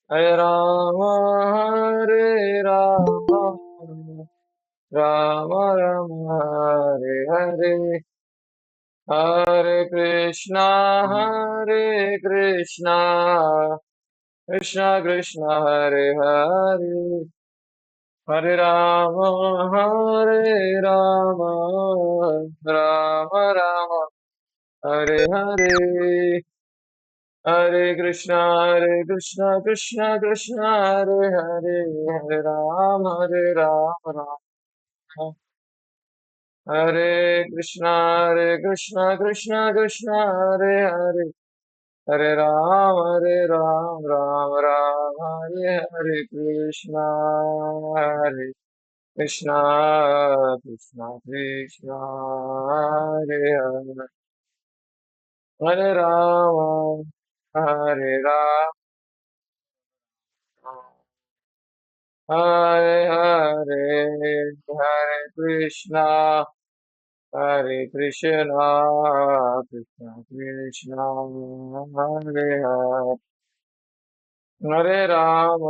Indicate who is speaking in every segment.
Speaker 1: हरे राम हरे राम राम राम हरे हरे हरे कृष्णा कृष्णा कृष्णा हरे हरे हरे राम राम राम हरे हरे हरे कृष्णा कृष्णा कृष्णा हरे हरे हरे राम राम हरे कृष्णा कृष्णा कृष्णा हरे हरे हरे राम राम राम हरे हरे कृष्णा कृष्णा कृष्णा हरे हरे हरे राम हरे राम हरे हरे कृष्णा हरे कृष्णा कृष्णा कृष्णा हरे हरे हरे राम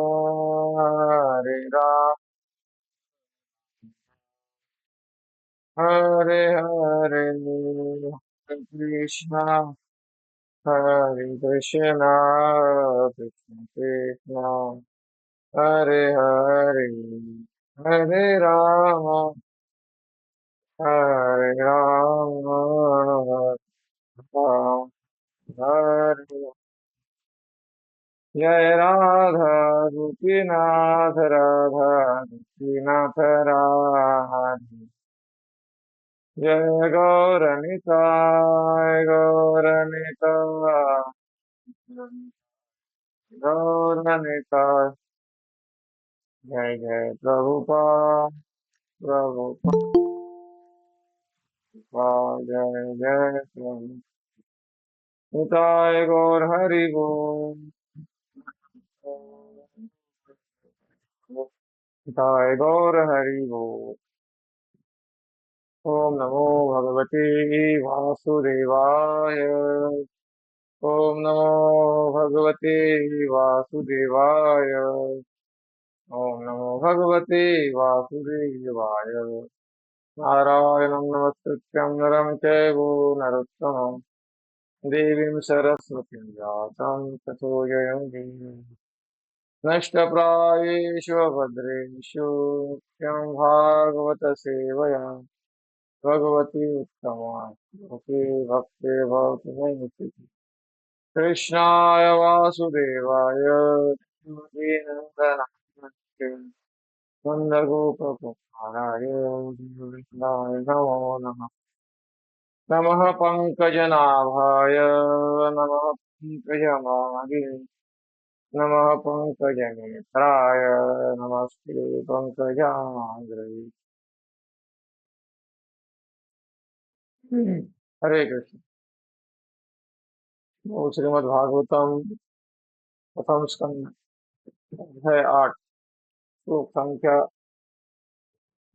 Speaker 1: हरे हरे कृष्णा हरे कृष्णा कृष्ण कृष्णा हरे हरे हरे राम राम हरे जय राधा गोपीनाथ राधा गोपीनाथ राधे जय गौरनिताय गौरनिताय जय जय प्रभुपाद जय जय प्रभु निताय गौर हरि बोल निताय गौर हरि बोल ओम नमो भगवते वासुदेवाय ओम नमो भगवते वासुदेवाय ओम नमो भगवते वासुदेवाय नारायणं नमस्कृत्यं नरं चैव नरोत्तमं देवीं सरस्वतीं व्यासं ततो जयन्तीं नष्टप्रायेषु भद्रेषु नित्यं भागवत सेवया भगवती उत्तमा श्लोके भक्ते भवतु मे नित्यम् कृष्णाय वासुदेवाय देवकीनन्दनाय नन्दगोपकुमाराय गोविन्दाय नमो नमः नमः पङ्कजनाभाय नमः पङ्कजमालिने नमः पङ्कजनेत्राय नमस्ते पङ्कजाग्रये हरे कृष्ण। वो श्रीमद् भागवतम प्रथम स्कंद है 8 श्लोक संख्या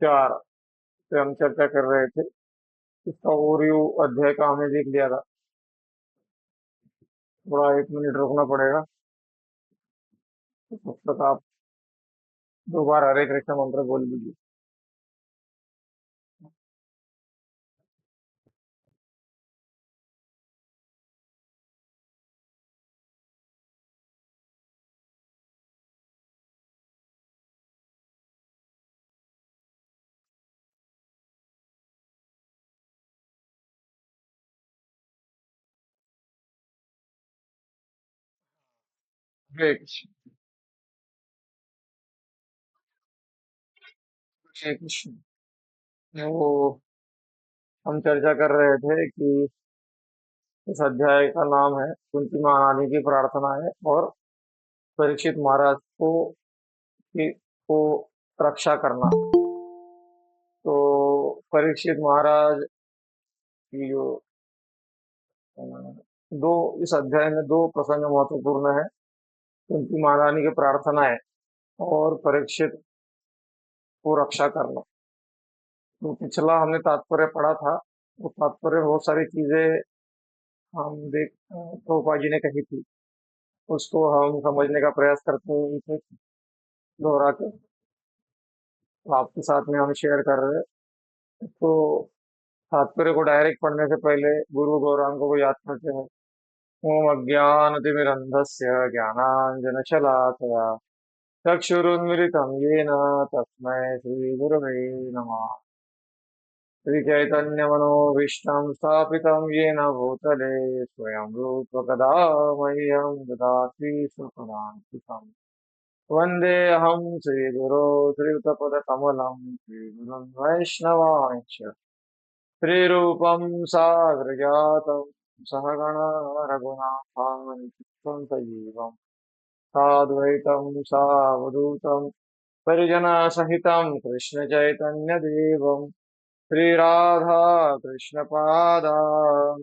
Speaker 1: 4 से हम चर्चा कर रहे थे। इसका ओरियो अध्याय का हमने देख लिया था। थोड़ा 1 मिनट रुकना पड़ेगा। तब तक आप 2 बार हरे कृष्ण मंत्र बोल लीजिए। हरे कृष्ण। हरे कृष्ण। वो हम चर्चा कर रहे थे कि इस अध्याय का नाम है कुंती महारानी की प्रार्थना है और परीक्षित महाराज को रक्षा करना। तो परीक्षित महाराज की जो अ, दो इस अध्याय में 2 प्रसंग महत्वपूर्ण है। कुंती महारानी की प्रार्थना है और परीक्षित को रक्षा करना। तो पिछला हमने तात्पर्य पढ़ा था। उस तात्पर्य में बहुत सारी चीजें प्रभुपाद जी ने कही थी। उसको हम समझने का प्रयास करते हैं इसे दोहरा के आपके साथ में हम शेयर कर रहे हैं। तो तात्पर्य को डायरेक्ट पढ़ने से पहले गुरु गौरांगों को याद करते हैं। ओम अज्ञानतिमिरन्धस्य ज्ञानाञ्जनशलाकया चक्षुरुन्मिलितं येन तस्मै श्रीगुरवे नमः। श्रीचैतन्यमनोभीष्टं स्थापितं येन भूतले स्वयं रूप कदा मह्यं ददाति स्वपदान्तिकम्। वन्देऽहं श्रीगुरो श्रीयुतपदकमलं श्रीगुरुं वैष्णवांश्च श्रीरूपं साग्रजातं सहगणा रघुनाथान्वितं सजीवम् साद्वैतं सावधूतं परिजनसहितं कृष्णचैतन्यदेवं श्रीराधा कृष्णपादान्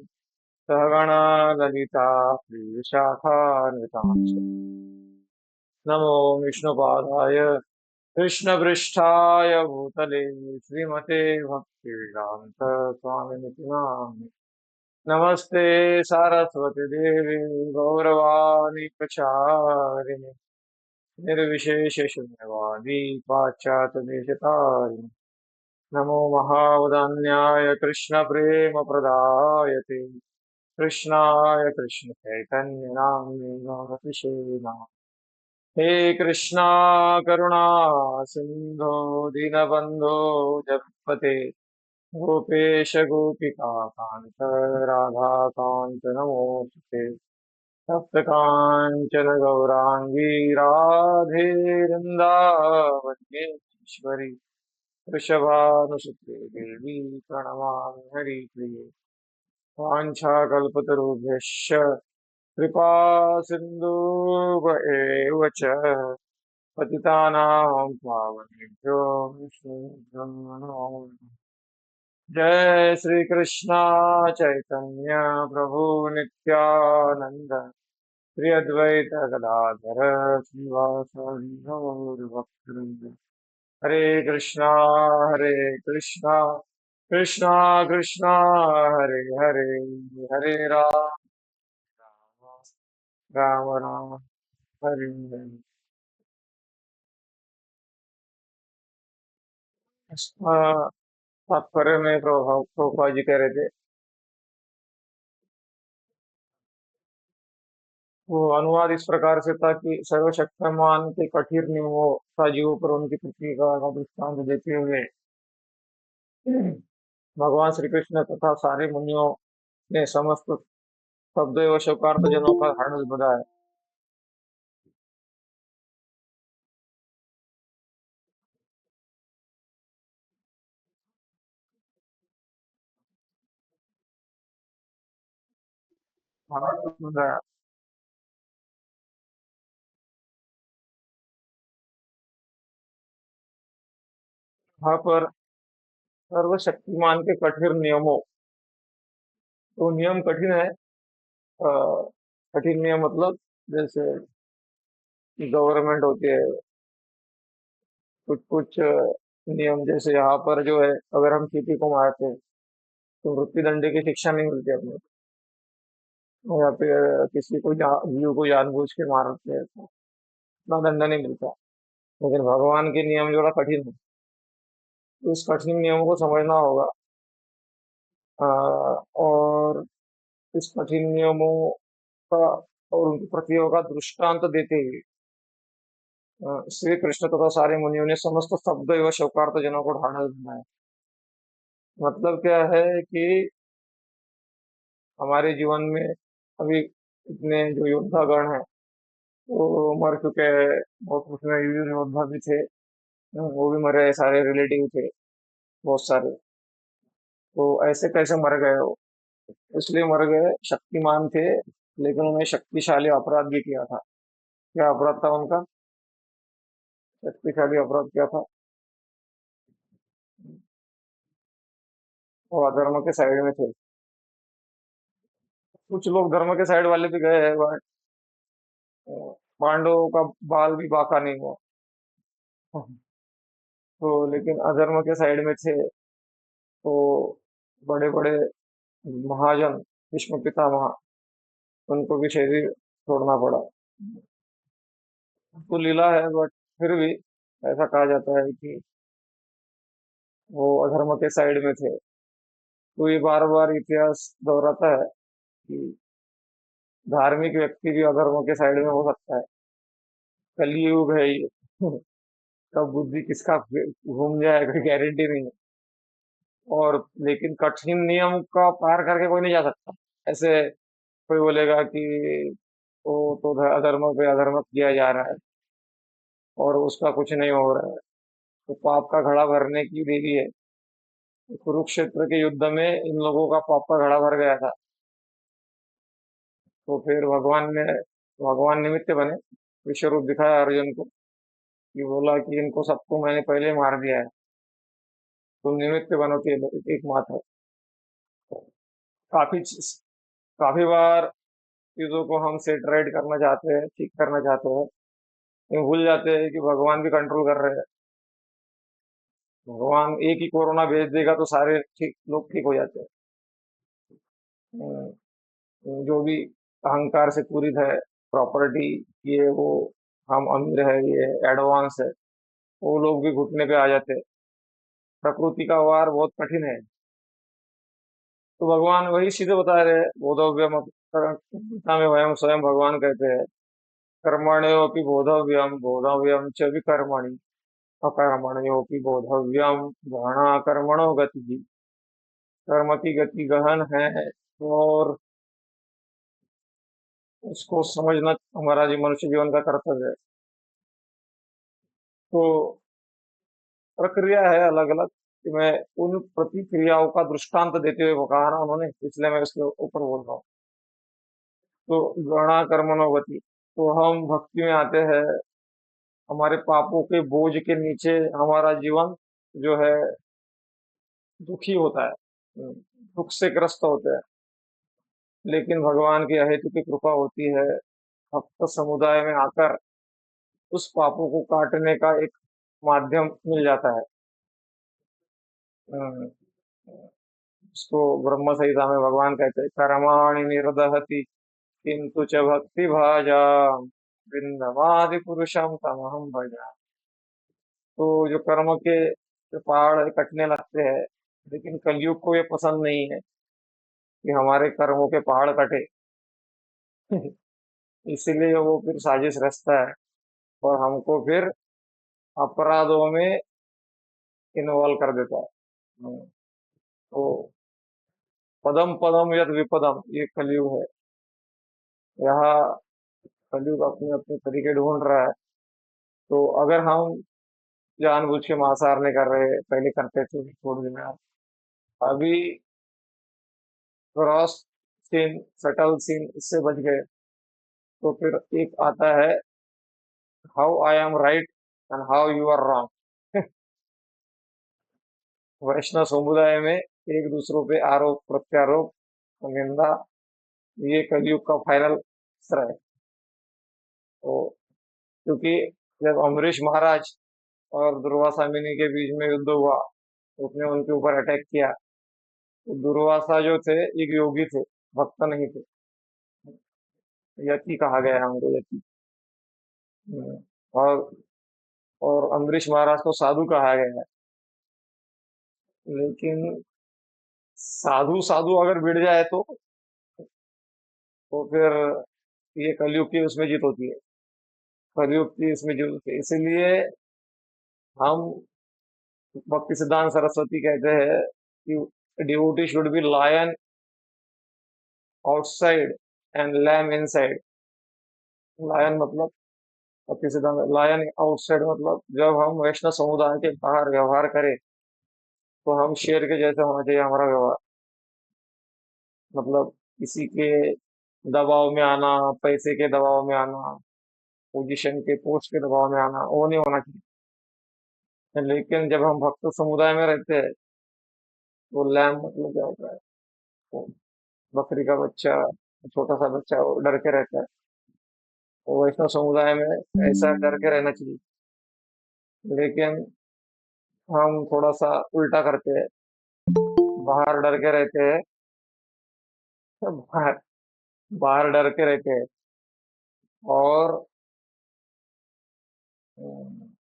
Speaker 1: सहगणा ललिता श्रीविशाखान्वितांश्च नमो विष्णुपादाय कृष्णपृष्ठाय भूतले श्रीमते भक्तिवेदान्त स्वामिनिति नामिने। नमस्ते सारस्वती देवी गौरवाणी प्रचारिणे निर्विशेष शून्यवादी पाश्चात्य देशतारिणे नमो महावदान्याय कृष्ण प्रेम प्रदायते कृष्णाय कृष्ण चैतन्य नाम्ने गौरतिशे नमः। हे कृष्णा करुणा सिंधो दीनबंधो जगत्पते गोपेश गोपिका कांत राधा कांत नमोस्तुते तप्त कांचन गौरांगी राधे वृंदावनेश्वरी वृषभानुसुते देवी प्रणमामि हरिप्रिये वाञ्छाकल्पतरुभ्यश्च कृपा सिन्धुव एव च पतितानां पावनेभ्यो विष्णुभ्यो नमो नमः। जय श्री कृष्णा चैतन्य प्रभु नित्यानंद श्री अद्वैत गदाधर श्रीवासादि गौरभक्तवृंद। हरे कृष्णा कृष्णा कृष्णा कृष्णा हरे हरे हरे राम राम राम हरे हरे। इसका तात्पर्य में प्रभुपाद जी कह रहे थे। वो अनुवाद इस प्रकार से था कि सर्वशक्तिमान के कठिन नियमों का जीवों पर उनकी पृथ्वी का दृष्टांत देते हुए भगवान श्री कृष्ण तथा सारे मुनियों ने समस्त शब्द एवं शोकार्थ जनों का हर्ष बधाया। हर्ष बधाया। वहां पर सर्वशक्तिमान के कठिन नियमों, तो नियम कठिन है। अ, कठिन नियम मतलब जैसे गवर्नमेंट होती है, कुछ कुछ नियम जैसे यहाँ पर जो है, अगर हम किसी को मारते हैं तो मृत्यु दंड की शिक्षा नहीं मिलती अपने को। या फिर किसी को जीव को जानबूझ के मारते हैं तो इतना दंड नहीं मिलता। लेकिन भगवान के नियम जो है कठिन है, तो इस कठिन नियम को समझना होगा। और इस कठिन नियमों का और उनकी प्रतियों का दृष्टांत देते हुए श्री कृष्ण तथा सारे मुनियों ने समस्त शब्द एवं शौकार्थ जनों को ढांढस बनाया। मतलब क्या है कि हमारे जीवन में अभी इतने जो योद्धागण हैं वो मर चुके हैं। बहुत उसमें वीर योद्धा भी थे, वो भी मरे, सारे रिलेटिव थे बहुत सारे। तो ऐसे कैसे मर गए हो? इसलिए मर गए, शक्तिमान थे लेकिन उन्हें शक्तिशाली अपराध भी किया था। क्या अपराध था उनका? शक्तिशाली अपराध क्या था? वो अधर्म के साइड में थे। कुछ लोग धर्म के साइड वाले भी गए हैं, बट पांडवों का बाल भी बांका नहीं हुआ। तो लेकिन अधर्म के साइड में थे, तो बड़े बड़े महाजन भीष्म पितामह, उनको भी शरीर छोड़ना पड़ा। तो लीला है, बट फिर भी ऐसा कहा जाता है कि वो अधर्म के साइड में थे। तो ये बार बार इतिहास दोहराता है कि धार्मिक व्यक्ति भी अधर्म के साइड में हो सकता है। कलयुग है ये। कब बुद्धि किसका घूम जाए कोई गारंटी नहीं है। और लेकिन कठिन नियम का पार करके कोई नहीं जा सकता। ऐसे कोई बोलेगा कि वो तो अधर्म पे अधर्म किया जा रहा है और उसका कुछ नहीं हो रहा है। तो पाप का घड़ा भरने की देवी है। कुरुक्षेत्र के युद्ध में इन लोगों का पाप का घड़ा भर गया था। तो फिर भगवान निमित्त बने, विश्व रूप दिखाया अर्जुन को, कि बोला कि इनको सबको मैंने पहले मार दिया है, तुम निमित्त बनो केवल एकमात्र। काफी काफी बार चीजों को हम सेट राइट करना चाहते हैं, ठीक करना चाहते हैं, लेकिन भूल जाते हैं कि भगवान भी कंट्रोल कर रहे हैं। भगवान एक ही कोरोना भेज देगा तो सारे ठीक लोग ठीक हो जाते हैं। जो भी अहंकार से पूरित है, प्रॉपर्टी, ये वो, हम अमीर है, ये एडवांस है, वो लोग भी घुटने पे आ जाते हैं। प्रकृति का वार बहुत कठिन है। तो भगवान वही सीधे बता रहे हैं, बोधव्यम गीता में वयम स्वयं भगवान कहते हैं, कर्मण्योऽपि बोधव्यम बोधव्यम च विकर्मणि अकर्मण्योऽपि बोधव्यम गहना कर्मणो गति। कर्म की गति गहन है और उसको समझना हमारा जी मनुष्य जीवन का कर्तव्य है। तो प्रक्रिया है अलग अलग, कि मैं उन प्रतिक्रियाओं का दृष्टांत देते हुए वो कहा ना उन्होंने, इसलिए मैं उसके ऊपर बोल रहा हूँ। तो गणा कर्मणोगति, तो हम भक्ति में आते हैं, हमारे पापों के बोझ के नीचे हमारा जीवन जो है दुखी होता है, दुख से ग्रस्त होते हैं। लेकिन भगवान की अहेतु की कृपा होती है, भक्त समुदाय में आकर उस पापों को काटने का एक माध्यम मिल जाता है। हम्म, उसको ब्रह्म संहिता में भगवान कहते हैं, कर्माणि निर्दहति किंतु च भक्ति भाजा बिंदवादि पुरुषम तमहम भजा। तो जो कर्म के जो पहाड़ कटने लगते हैं, लेकिन कलयुग को ये पसंद नहीं है कि हमारे कर्मों के पहाड़ कटे। इसीलिए वो फिर साजिश रचता है और हमको फिर अपराधों में इन्वॉल्व कर देता है। तो पदम पदम यद विपदम, ये कलयुग है। यहाँ कलयुग अपने अपने तरीके ढूंढ रहा है। तो अगर हम जानबूझ के मांसाहार नहीं कर रहे, पहले करते थे छोड़ देना, अभी क्रॉस सीन, सटल सीन, इससे बच गए। तो फिर एक आता है, how I am right and how you are wrong. Vaishnav समुदाय में एक दूसरों पे आरोप प्रत्यारोप, निंदा, ये कलयुग का फाइनल अस्त्र है। तो क्योंकि जब अम्बरीश महाराज और दुर्वासा मुनि के बीच में युद्ध हुआ, तो उसने उनके ऊपर अटैक किया। तो दुर्वासा जो थे एक योगी थे, भक्त नहीं थे। यति कहा गया है हमको, यति। हम्म, और अम्बरीश महाराज को साधु कहा गया है। लेकिन साधु साधु अगर भिड़ जाए तो फिर ये कलयुग की उसमें जीत होती है। कलयुग की इसमें जीत होती है, इसीलिए हम भक्ति सिद्धांत सरस्वती कहते हैं कि devotee should be lion outside and lamb inside. Lion मतलब, भक्ति सिद्धांत लायन आउटसाइड मतलब जब हम वैष्णव समुदाय के बाहर व्यवहार करें तो हम शेर के जैसे होना चाहिए हमारा व्यवहार। मतलब किसी के दबाव में आना, पैसे के दबाव में आना, पोजीशन के, पोस्ट के दबाव में आना, वो नहीं होना चाहिए। लेकिन जब हम भक्त समुदाय में रहते हैं, तो लैम मतलब क्या होता है, वो बकरी का बच्चा, छोटा सा बच्चा, वो डर के रहता है। तो वैष्णव समुदाय में ऐसा डर के रहना चाहिए। लेकिन हम थोड़ा सा उल्टा करते हैं, बाहर डर के रहते हैं, बाहर बाहर डर के रहते हैं, और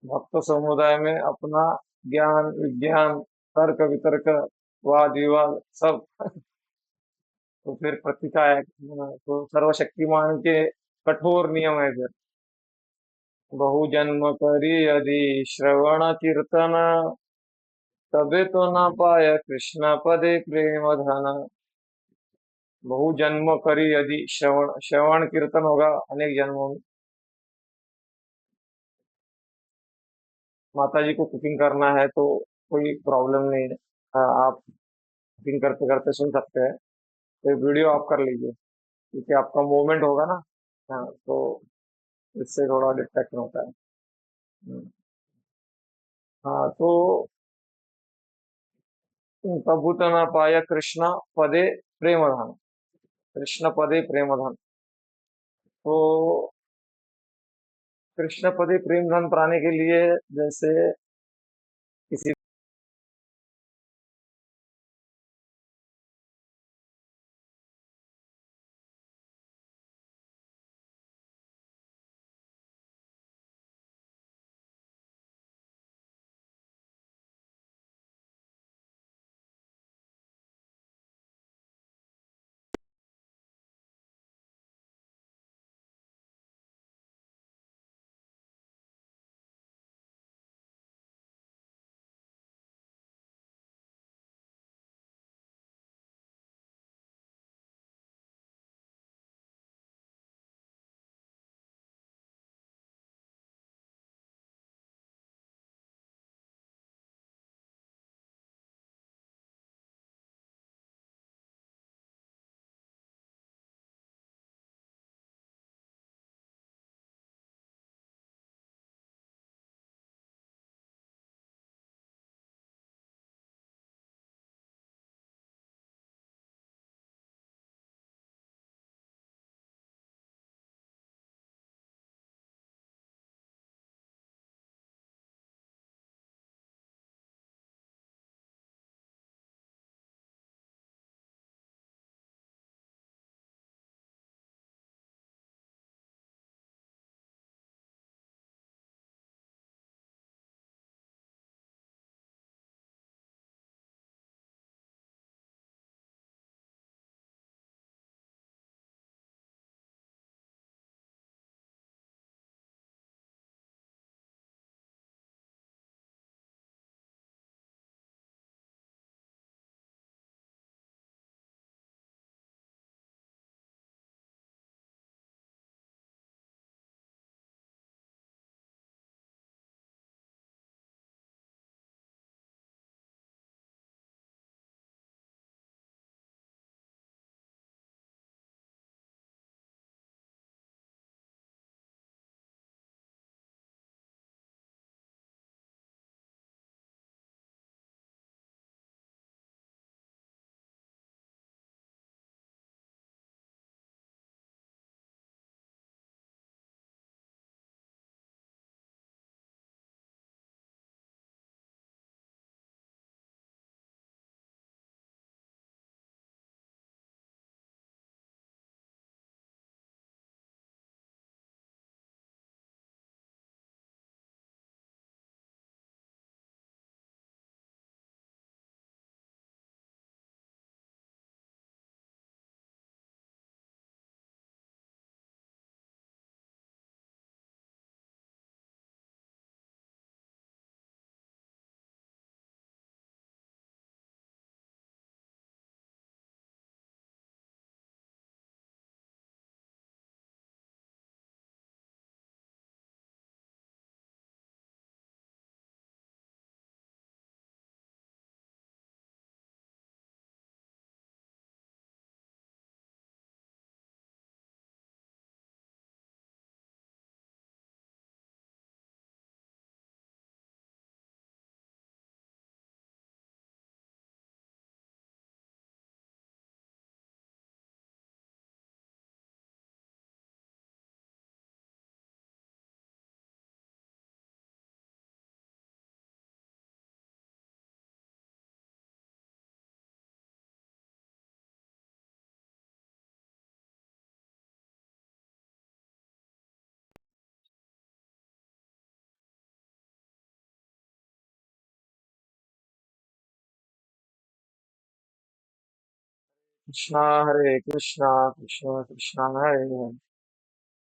Speaker 1: भक्त समुदाय में अपना ज्ञान विज्ञान तर्क वितर्क वाद विवाद सब। तो फिर प्रतीका है, तो सर्वशक्तिमान के कठोर नियम है फिर। बहु जन्म करी यदि श्रवण कीर्तन, तबे तो ना पाया कृष्ण पदे प्रेम धन। बहु जन्म करी यदि श्रवण श्रवण कीर्तन होगा अनेक जन्मों में। माता जी को कुकिंग करना है तो कोई प्रॉब्लम नहीं है। आप कुकिंग करते करते सुन सकते हैं। तो वीडियो आप कर लीजिए, क्योंकि आपका मूवमेंट होगा ना। हाँ, तो इससे थोड़ा डिस्ट्रैक्शन होता है। हम्म, हाँ तो तबु तो न पाया कृष्ण पदे प्रेम धन। कृष्ण पदे प्रेम धन। तो कृष्ण पदे प्रेम धन पाने के लिए, जैसे किसी कृष्णा हरे कृष्णा कृष्ण कृष्णा हरे हरे,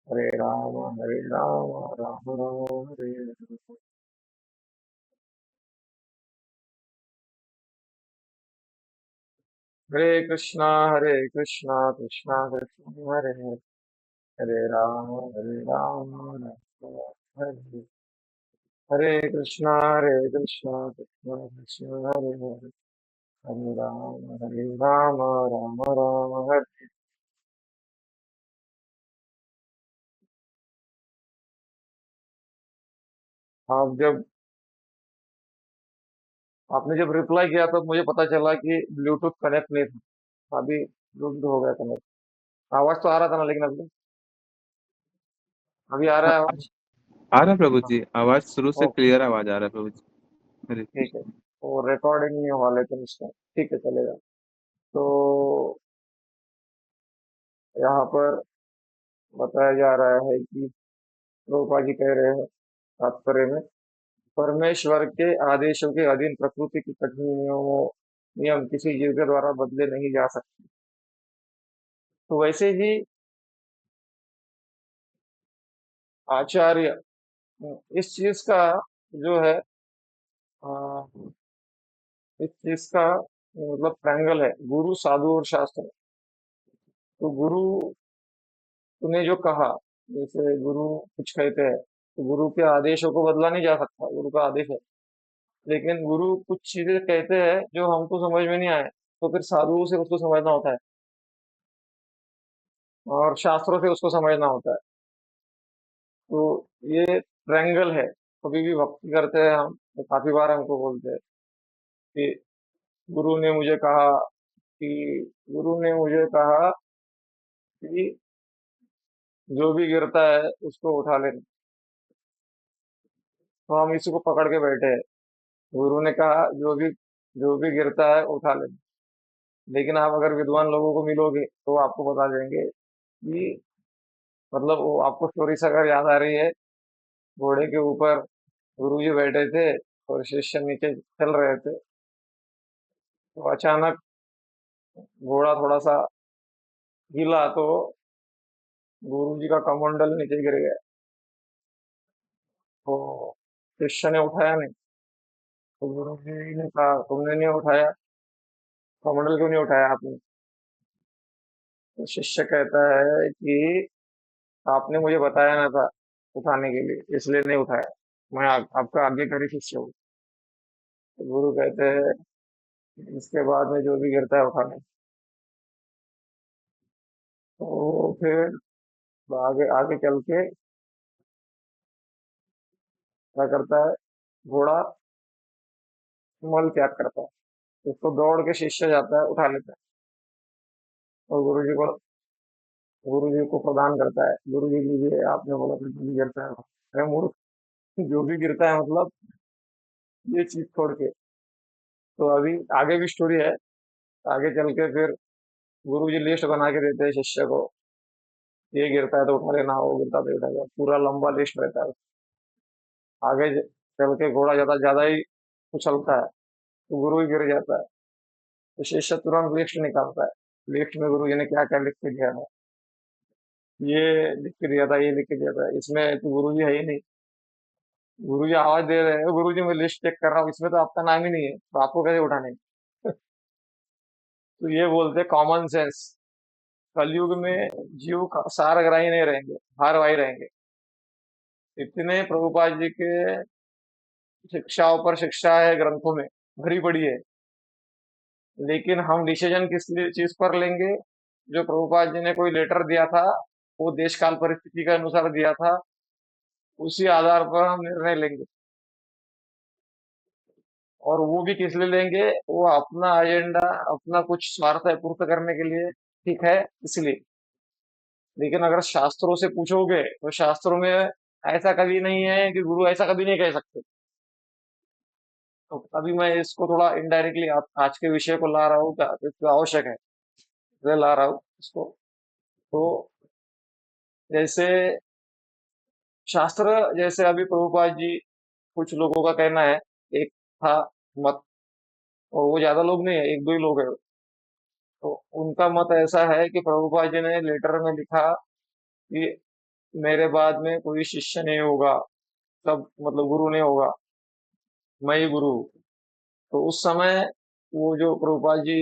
Speaker 1: हरे राम राम राम हरे हरे। हरे कृष्णा कृष्णा कृष्णा हरे हरे, हरे राम राम राम हरे हरे। हरे कृष्णा कृष्णा कृष्णा हरे हरे, हरे राम राम राम हरे। आप जब आपने जब रिप्लाई किया तो मुझे पता चला कि ब्लूटूथ कनेक्ट नहीं था। अभी ब्लूटूथ हो गया कनेक्ट। आवाज तो आ रहा था ना, लेकिन अभी आ रहा
Speaker 2: हाँ,
Speaker 1: है आवाज।
Speaker 2: आ रहा है प्रभु
Speaker 1: हाँ।
Speaker 2: जी, आवाज शुरू से
Speaker 1: ओके।
Speaker 2: क्लियर आवाज आ रहा है प्रभु जी। हरे
Speaker 1: ठीक है।
Speaker 2: कृष्ण।
Speaker 1: वो रिकॉर्डिंग नहीं हुआ लेकिन इसका ठीक है, चलेगा। तो यहाँ पर बताया जा रहा है कि प्रभुपाद जी कह रहे हैं तात्पर्य में, परमेश्वर के आदेशों के अधीन प्रकृति की कठिन नियमों नियम किसी जीव के द्वारा बदले नहीं जा सकते। तो वैसे ही आचार्य इस चीज का जो है इस चीज का मतलब ट्रायंगल है, गुरु साधु और शास्त्र। तो गुरु ने जो कहा, जैसे गुरु कुछ कहते हैं तो गुरु के आदेशों को बदला नहीं जा सकता, गुरु का आदेश है। लेकिन गुरु कुछ चीजें कहते हैं जो हमको समझ में नहीं आए, तो फिर साधुओं से उसको समझना होता है और शास्त्रों से उसको समझना होता है। तो ये ट्रायंगल है। कभी भी भक्ति करते हैं हम तो काफी बार हमको बोलते हैं कि गुरु ने मुझे कहा कि गुरु ने मुझे कहा कि जो भी गिरता है उसको उठा लेना। तो हम इसी को पकड़ के बैठे हैं। गुरु ने कहा जो भी गिरता है उठा लेना। लेकिन आप अगर विद्वान लोगों को मिलोगे तो वो आपको बता देंगे कि मतलब वो आपको स्टोरी से अगर याद आ रही है, घोड़े के ऊपर गुरु जी बैठे थे और शिष्य नीचे चल रहे थे। तो अचानक घोड़ा थोड़ा सा हिला तो गुरु जी का कमंडल नीचे गिर गया। तो शिष्य ने उठाया नहीं। तो गुरु जी ने कहा तुमने नहीं उठाया, कमंडल क्यों नहीं उठाया आपने? तो शिष्य कहता है कि आपने मुझे बताया ना था उठाने के लिए, इसलिए नहीं उठाया। मैं आपका आज्ञाकारी शिष्य हूँ। तो गुरु कहते हैं इसके बाद में जो भी गिरता है उठाने। तो फिर आगे आगे चल के क्या करता है, घोड़ा मल त्याग करता है। उसको दौड़ के शिष्य जाता है, उठा लेता है और गुरु जी को प्रदान करता है। गुरु जी लीजिए, आपने बोला था जो भी गिरता है। अरे मूर्ख, जो भी गिरता है मतलब ये चीज छोड़ के। तो अभी आगे भी स्टोरी है। आगे चल के फिर गुरु जी लिस्ट बना के देते हैं शिष्य को, ये गिरता है तो उठा लेना, वो गिरता है तो उठा लेना, पूरा लंबा लिस्ट रहता है। आगे चल के घोड़ा ज्यादा ज्यादा ही उछलता है तो गुरु ही गिर जाता है। तो शिष्य तुरंत लिस्ट निकालता है। लिस्ट में गुरु जी ने क्या क्या लिख के दिया था, ये लिख के दिया था, ये लिख के दिया था, इसमें तो गुरु जी है ही नहीं। गुरु जी आवाज दे रहे हैं, गुरु जी मैं लिस्ट चेक कर रहा हूँ, इसमें तो आपका नाम ही नहीं है, तो आपको कैसे उठाने? तो ये बोलते कॉमन सेंस। कलयुग में जीव सारग्राही नहीं रहेंगे, हारवाही रहेंगे। इतने प्रभुपाद जी के शिक्षाओं पर शिक्षा है ग्रंथों में, भरी पड़ी है। लेकिन हम डिसीजन किस लिए चीज पर लेंगे? जो प्रभुपाद जी ने कोई लेटर दिया था, वो देश काल परिस्थिति के अनुसार दिया था, उसी आधार पर हम निर्णय लेंगे। और वो भी किस लिए लेंगे? वो अपना एजेंडा, अपना कुछ स्वार्थ है पूर्त करने के लिए, ठीक है, इसलिए। लेकिन अगर शास्त्रों से पूछोगे तो शास्त्रों में ऐसा कभी नहीं है कि गुरु ऐसा कभी नहीं कह सकते। तो अभी मैं इसको थोड़ा इनडायरेक्टली आज के विषय को ला रहा हूँ, क्या इसको आवश्यक है इसलिए ला रहा हूँ इसको। तो जैसे शास्त्र, जैसे अभी प्रभुपाद जी, कुछ लोगों का कहना है, एक था मत, और वो ज्यादा लोग नहीं है, एक दो ही लोग है, तो उनका मत ऐसा है कि प्रभुपाद जी ने लेटर में लिखा कि मेरे बाद में कोई शिष्य नहीं होगा, सब मतलब गुरु नहीं होगा, मैं ही गुरु हूँ। तो उस समय वो जो प्रभुपाद जी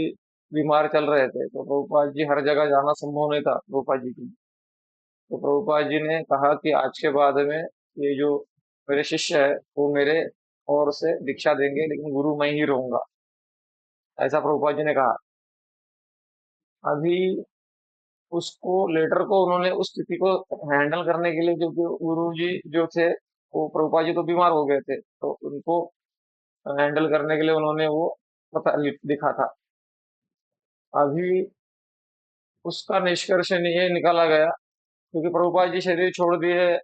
Speaker 1: बीमार चल रहे थे, तो प्रभुपाद जी हर जगह जाना संभव नहीं था प्रभुपाद जी के लिए। तो प्रभुपाद जी ने कहा कि आज के बाद में ये जो मेरे शिष्य है वो मेरे ओर से दीक्षा देंगे, लेकिन गुरु मैं ही रहूंगा, ऐसा प्रभुपाद जी ने कहा। अभी उसको लेटर को उन्होंने उस स्थिति को हैंडल करने के लिए, जो गुरु जी जो थे वो प्रभुपाद जी तो बीमार हो गए थे, तो उनको हैंडल करने के लिए उन्होंने वो पता लिखा था। अभी उसका निष्कर्ष ये निकाला गया, क्योंकि प्रभुपाद जी शरीर छोड़ दिए,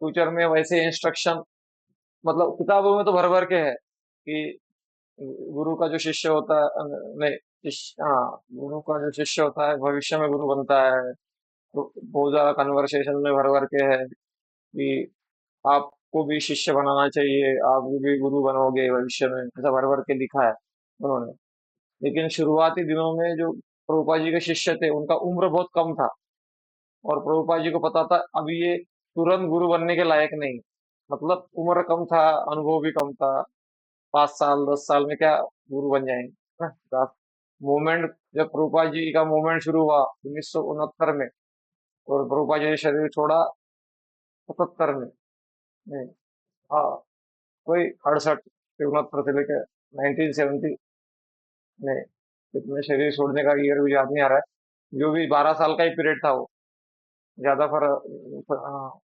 Speaker 1: फ्यूचर में वैसे इंस्ट्रक्शन मतलब किताबों में तो भर भर के है कि गुरु का जो शिष्य होता है, नहीं, शिष्य, हाँ, गुरु का जो शिष्य होता है भविष्य में गुरु बनता है। तो बहुत ज्यादा कन्वर्सेशन में भर भर के है कि आपको भी शिष्य बनाना चाहिए, आप भी गुरु बनोगे भविष्य में, ऐसा भर भर के लिखा है उन्होंने। लेकिन शुरुआती दिनों में जो प्रभुपाद जी के शिष्य थे उनका उम्र बहुत कम था, और प्रभुपाद जी को पता था अभी ये तुरंत गुरु बनने के लायक नहीं, मतलब उम्र कम था, अनुभव भी कम था। 5 साल 10 साल में क्या गुरु बन जाएंगे ना। मूवमेंट, जब प्रभुपाद जी का मूवमेंट शुरू हुआ 1969 में, और प्रभुपाद जी ने शरीर छोड़ा 77 में, नहीं, हाँ, कोई 68 69 से लेकर 1970 में, कितने शरीर छोड़ने का ईयर भी याद नहीं आ रहा है। जो भी 12 साल का ही पीरियड था वो, ज्यादा हाँ,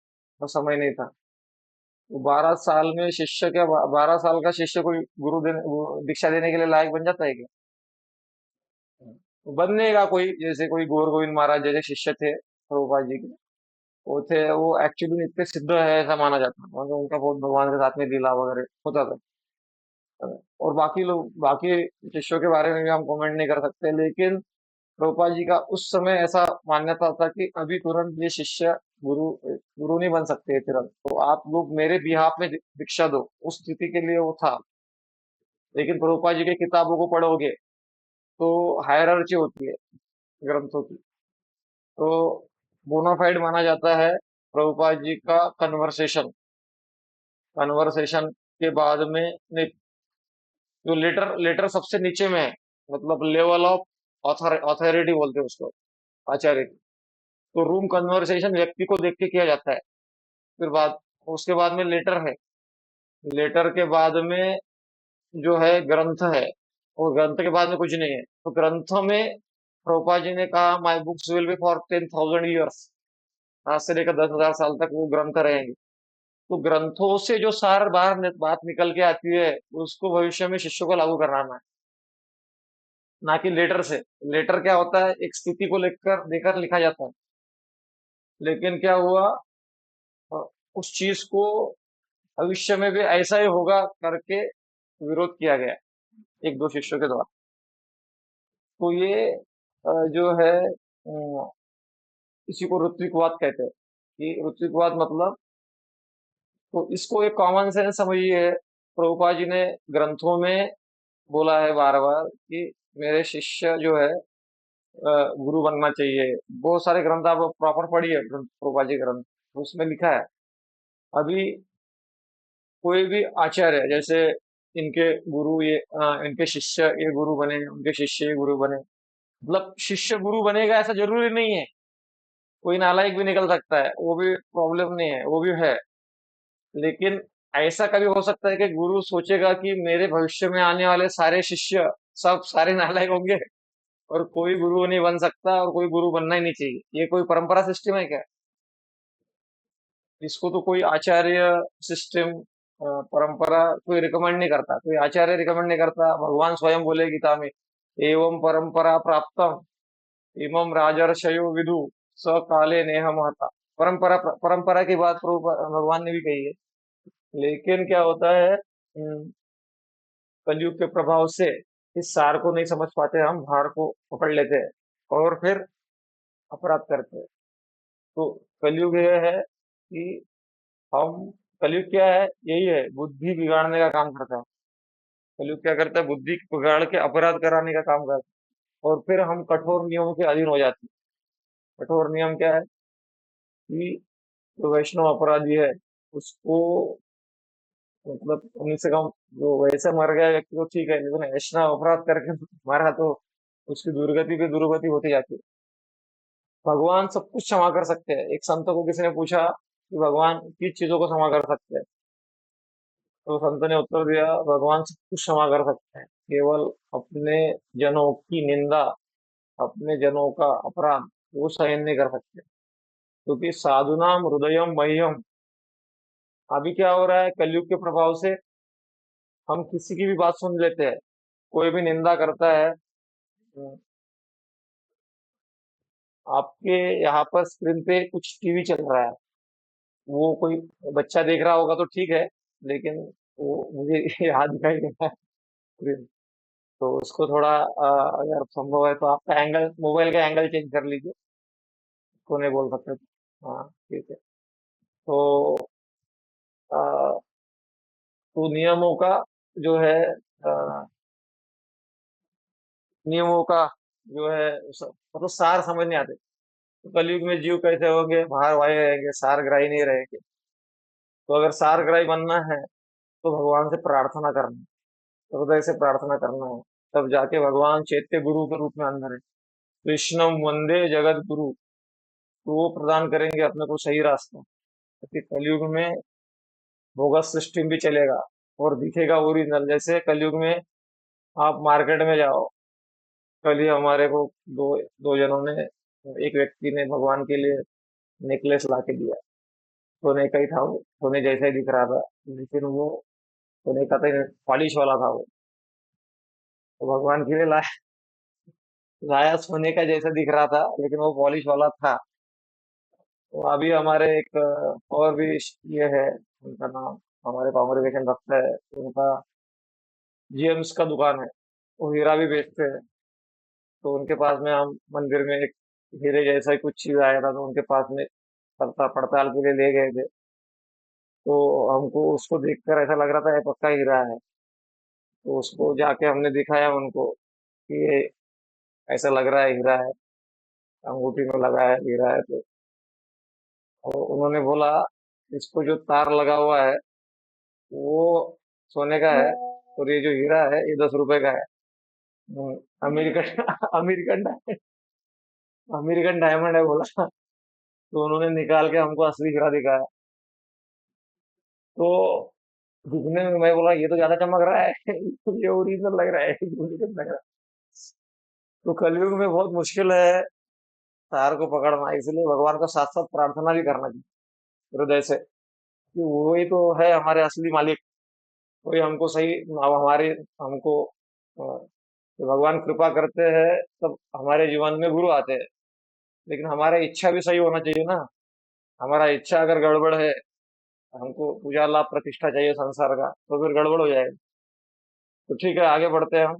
Speaker 1: समय नहीं था। वो 12 साल में शिष्य क्या, 12 साल का शिष्य कोई गुरु देने दीक्षा देने के लिए लायक बन जाता है क्या? बनने का कोई, जैसे कोई गौर गोविंद महाराज जैसे शिष्य थे प्रभुपाद जी के, वो थे, वो एक्चुअली इतने सिद्ध है ऐसा माना जाता है, मतलब उनका बहुत भगवान के साथ में लीला वगैरह होता था। और बाकी लोग, बाकी शिष्यों के बारे में भी हम कमेंट नहीं कर सकते, लेकिन प्रभुपाद जी का उस समय ऐसा मान्यता था कि अभी तुरंत ये शिष्य गुरु गुरु नहीं बन सकते तुरंत, तो आप लोग मेरे बिहाफ में दीक्षा दो, उस स्थिति के लिए वो था। लेकिन प्रभुपाद जी की किताबों को पढ़ोगे तो हायरार्ची होती है ग्रंथों की। तो बोनाफाइड माना जाता है प्रभुपाद जी का कन्वर्सेशन। कन्वर्सेशन के बाद में नहीं, जो लेटर लेटर सबसे नीचे में है, मतलब लेवल ऑफ ऑथोरिटी बोलते हैं उसको, आचार्य की। तो रूम कन्वर्सेशन व्यक्ति को देख के किया जाता है। फिर बाद उसके बाद में लेटर है। लेटर के बाद में जो है ग्रंथ है, और ग्रंथ के बाद में कुछ नहीं है। तो ग्रंथ में प्रभुपाद जी ने कहा my books will be for 10,000 years, आज से लेकर 10,000 साल तक वो ग्रंथ रहेंगे। तो ग्रंथों से जो सार बाहर बात निकल के आती है, उसको भविष्य में शिष्यों को लागू कराना है, ना कि लेटर से। लेटर क्या होता है, एक स्थिति को लेकर देकर लिखा जाता है। लेकिन क्या हुआ, अ, उस चीज को भविष्य में भी ऐसा ही होगा करके विरोध किया गया एक दो शिष्यों के द्वारा। तो ये जो है, इसी को ऋत्विकवाद कहते हैं। कि ऋत्विकवाद मतलब, तो इसको एक कॉमन सेंस समझिए। प्रभुपाद जी ने ग्रंथों में बोला है बार बार कि मेरे शिष्य जो है गुरु बनना चाहिए। बहुत सारे ग्रंथ आप प्रॉपर पढ़िए, प्रभुपाद जी ग्रंथ, तो उसमें लिखा है। अभी कोई भी आचार्य, जैसे इनके गुरु ये इनके शिष्य ये गुरु बने, उनके शिष्य ये गुरु बने, मतलब शिष्य गुरु बनेगा ऐसा जरूरी नहीं है। कोई नालायक भी निकल सकता है, वो भी प्रॉब्लम नहीं है, वो भी है। लेकिन ऐसा कभी हो सकता है कि गुरु सोचेगा कि मेरे भविष्य में आने वाले सारे शिष्य सब सारे नालायक होंगे, और कोई गुरु नहीं बन सकता, और कोई गुरु बनना ही नहीं चाहिए। ये कोई परंपरा सिस्टम है क्या? इसको तो कोई आचार्य सिस्टम, परंपरा कोई रिकमेंड नहीं करता, कोई आचार्य रिकमेंड नहीं करता। भगवान स्वयं बोले गीता में, एवं परंपरा प्राप्तम इमं राजर्षयो विदु स काले नेह महता। परंपरा परंपरा की बात प्रभु भगवान ने भी कही है। लेकिन क्या होता है, कलयुग के प्रभाव से इस सार को नहीं समझ पाते, हम भार को पकड़ लेते हैं और फिर अपराध करते हैं। तो कलयुग यह है कि हम, कलयुग क्या है, यही है, बुद्धि बिगाड़ने का काम करता है। कलयुग क्या करता है, बुद्धि बिगाड़ के अपराध कराने का काम करता है। और फिर हम कठोर नियमों के अधीन हो जाते हैं। कठोर नियम क्या है कि जो वैष्णव अपराधी है उसको, मतलब कम से कम, जो वैसे मर गया व्यक्ति तो ठीक है, लेकिन वैष्णव अपराध करके मारा तो उसकी दुर्गति पे दुर्गति होती जाती है। भगवान सब कुछ क्षमा कर सकते हैं। एक संत को किसी ने पूछा कि भगवान किस चीजों को क्षमा कर सकते हैं, तो संत ने उत्तर दिया, भगवान सब कुछ क्षमा कर सकते हैं, केवल अपने जनों की निंदा, अपने जनों का अपराध वो सहन नहीं कर सकते। क्योंकि साधुनाम हृदयम मह्यम। अभी क्या हो रहा है, कलयुग के प्रभाव से हम किसी की भी बात सुन लेते हैं। कोई भी निंदा करता है, आपके यहाँ पर स्क्रीन पे कुछ टीवी चल रहा है, वो कोई बच्चा देख रहा होगा तो ठीक है, लेकिन वो मुझे यहाँ दिखाई दे रहा है स्क्रीन। तो उसको थोड़ा अगर संभव है तो आपका एंगल, मोबाइल का एंगल चेंज कर लीजिए। उसको नहीं बोल सकते। हाँ ठीक है। तो तो नियमों का जो है, नियमों का जो है मतलब सार समझ नहीं आते। तो कलयुग में जीव कैसे होंगे, बाहर वायु रहेंगे, सारग्राही नहीं रहेंगे। तो अगर सारग्राही बनना है तो भगवान से प्रार्थना करना है, हृदय से प्रार्थना करना है। तब जाके भगवान चैत्य गुरु के रूप में अंदर है, कृष्णम वंदे जगत गुरु, तो वो प्रदान करेंगे अपने को सही रास्ता। क्योंकि कलयुग में बोगस सिस्टम भी चलेगा और दिखेगा ओरिजिनल। जैसे कलयुग में आप मार्केट में जाओ, कल ही हमारे को दो दो जनों ने, एक व्यक्ति ने भगवान के लिए नेकलेस ला के दिया। सोने का ही था वो, सोने जैसा ही दिख रहा था, लेकिन वो सोने का तो पॉलिश वाला था वो। तो भगवान के लिए लाया, लाया सोने का जैसा दिख रहा था, लेकिन वो पॉलिश वाला था। तो अभी हमारे एक और भी ये है, उनका नाम, हमारे कांग्रेगेशन रखता है, उनका जेम्स का दुकान है, वो हीरा भी बेचते हैं। तो उनके पास में हम मंदिर में एक हीरे जैसा ही कुछ चीज आया था, तो उनके पास में पड़ताल के लिए ले गए थे। तो हमको उसको देखकर ऐसा लग रहा था ये पक्का हीरा है। तो उसको जाके हमने दिखाया उनको कि ये ऐसा लग रहा है हीरा है, अंगूठी में लगा है हीरा है। तो उन्होंने बोला, इसको जो तार लगा हुआ है वो सोने का है, और ये जो हीरा है ये 10 रुपए का है। हम्म, अमेरिकन अमेरिकन अमेरिकन डायमंड है बोला। तो उन्होंने निकाल के हमको असली हीरा दिखाया। तो दिखने में मैं बोला ये तो ज्यादा चमक रहा है ये ओरिजिनल लग रहा है, ये डुप्लीकेट लग रहा है। तो कलयुग में बहुत मुश्किल है तार को पकड़ना, इसलिए भगवान का साथ साथ प्रार्थना भी करना चाहिए हृदय से, कि वही तो है हमारे असली मालिक। वही हमको सही, अब हमारे, हमको जब भगवान कृपा करते हैं तब हमारे जीवन में गुरु आते हैं। लेकिन हमारा इच्छा भी सही होना चाहिए ना। हमारा इच्छा अगर गड़बड़ है, हमको पूजा लाभ प्रतिष्ठा चाहिए संसार का, तो फिर गड़बड़ हो जाएगा। तो ठीक है, आगे बढ़ते हैं हम।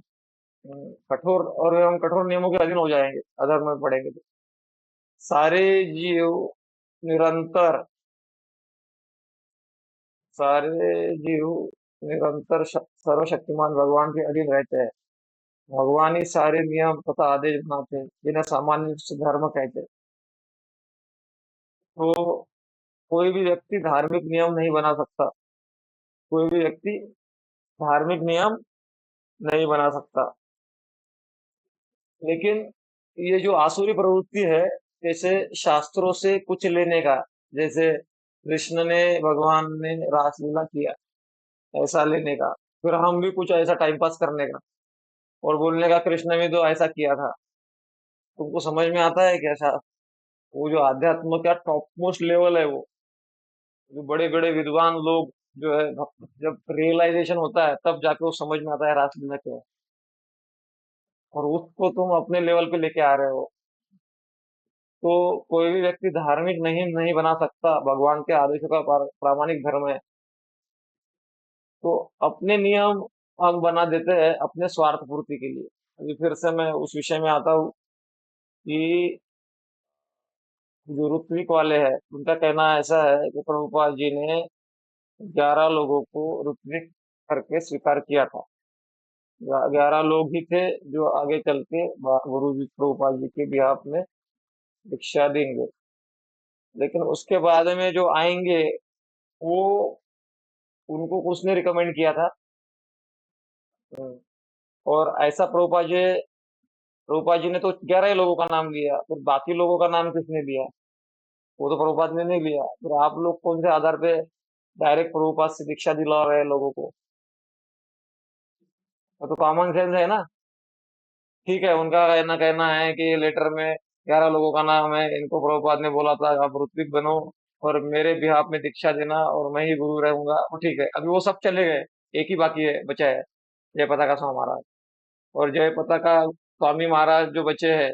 Speaker 1: कठोर, और हम कठोर नियमों के अधीन हो जाएंगे अधर्म में पड़ेंगे तो। सारे जीव निरंतर, सारे जीव निरंतर सर्वशक्तिमान भगवान के अधीन रहते हैं। भगवान ही सारे नियम तथा आदेश बनाते हैं, जिन्हें सामान्य रूप से धर्म कहते हैं। तो कोई भी व्यक्ति धार्मिक नियम नहीं बना सकता, कोई भी व्यक्ति धार्मिक नियम नहीं बना सकता। लेकिन ये जो आसुरी प्रवृत्ति है, जैसे शास्त्रों से कुछ लेने का, जैसे कृष्ण ने, भगवान ने रासलीला किया, ऐसा लेने का, फिर हम भी कुछ ऐसा टाइम पास करने का और बोलने का कृष्ण ने तो ऐसा किया था। तुमको समझ में आता है क्या? वो जो अध्यात्म का टॉप मोस्ट लेवल है, वो जो बड़े बड़े विद्वान लोग जो है, जब रियलाइजेशन होता है तब जाके वो समझ में आता है रासलीला क्या है। और उसको तुम अपने लेवल पे लेके आ रहे हो। तो कोई भी व्यक्ति धार्मिक नहीं नहीं बना सकता, भगवान के आदेशों का प्रामाणिक धर्म है। तो अपने नियम हम बना देते हैं अपने स्वार्थ पूर्ति के लिए। अभी फिर से मैं उस विषय में आता हूँ कि जो ऋत्विक वाले हैं उनका कहना ऐसा है कि प्रभुपाद जी ने 11 लोगों को ऋत्विक करके स्वीकार किया था। 11 लोग ही थे जो आगे चल के गुरु जी प्रभुपाद जी के बिहाफ में दीक्षा देंगे। लेकिन उसके बाद में जो आएंगे वो, उनको कुछ ने रिकमेंड किया था। हम्म, और ऐसा प्रभुपाद जी ने तो 11 ही लोगों का नाम लिया, फिर बाकी लोगों का नाम किसने लिया? वो तो प्रभुपाद ने नहीं लिया। फिर आप लोग कौन से आधार पे डायरेक्ट प्रभुपाद से दीक्षा दिला रहे हैं लोगों को? वो तो कॉमन सेंस है ना। ठीक है, उनका कहना कहना है कि ये लेटर में 11 लोगों का नाम है, इनको प्रभुपाद ने बोला था आप ऋत्विक बनो और मेरे बिहाफ में दीक्षा देना और मैं ही गुरु रहूंगा। वो ठीक है, अभी वो सब चले गए। एक ही बाकी है, बचा है, जयपताका का स्वामी महाराज। और जयपताका का स्वामी महाराज जो बचे हैं,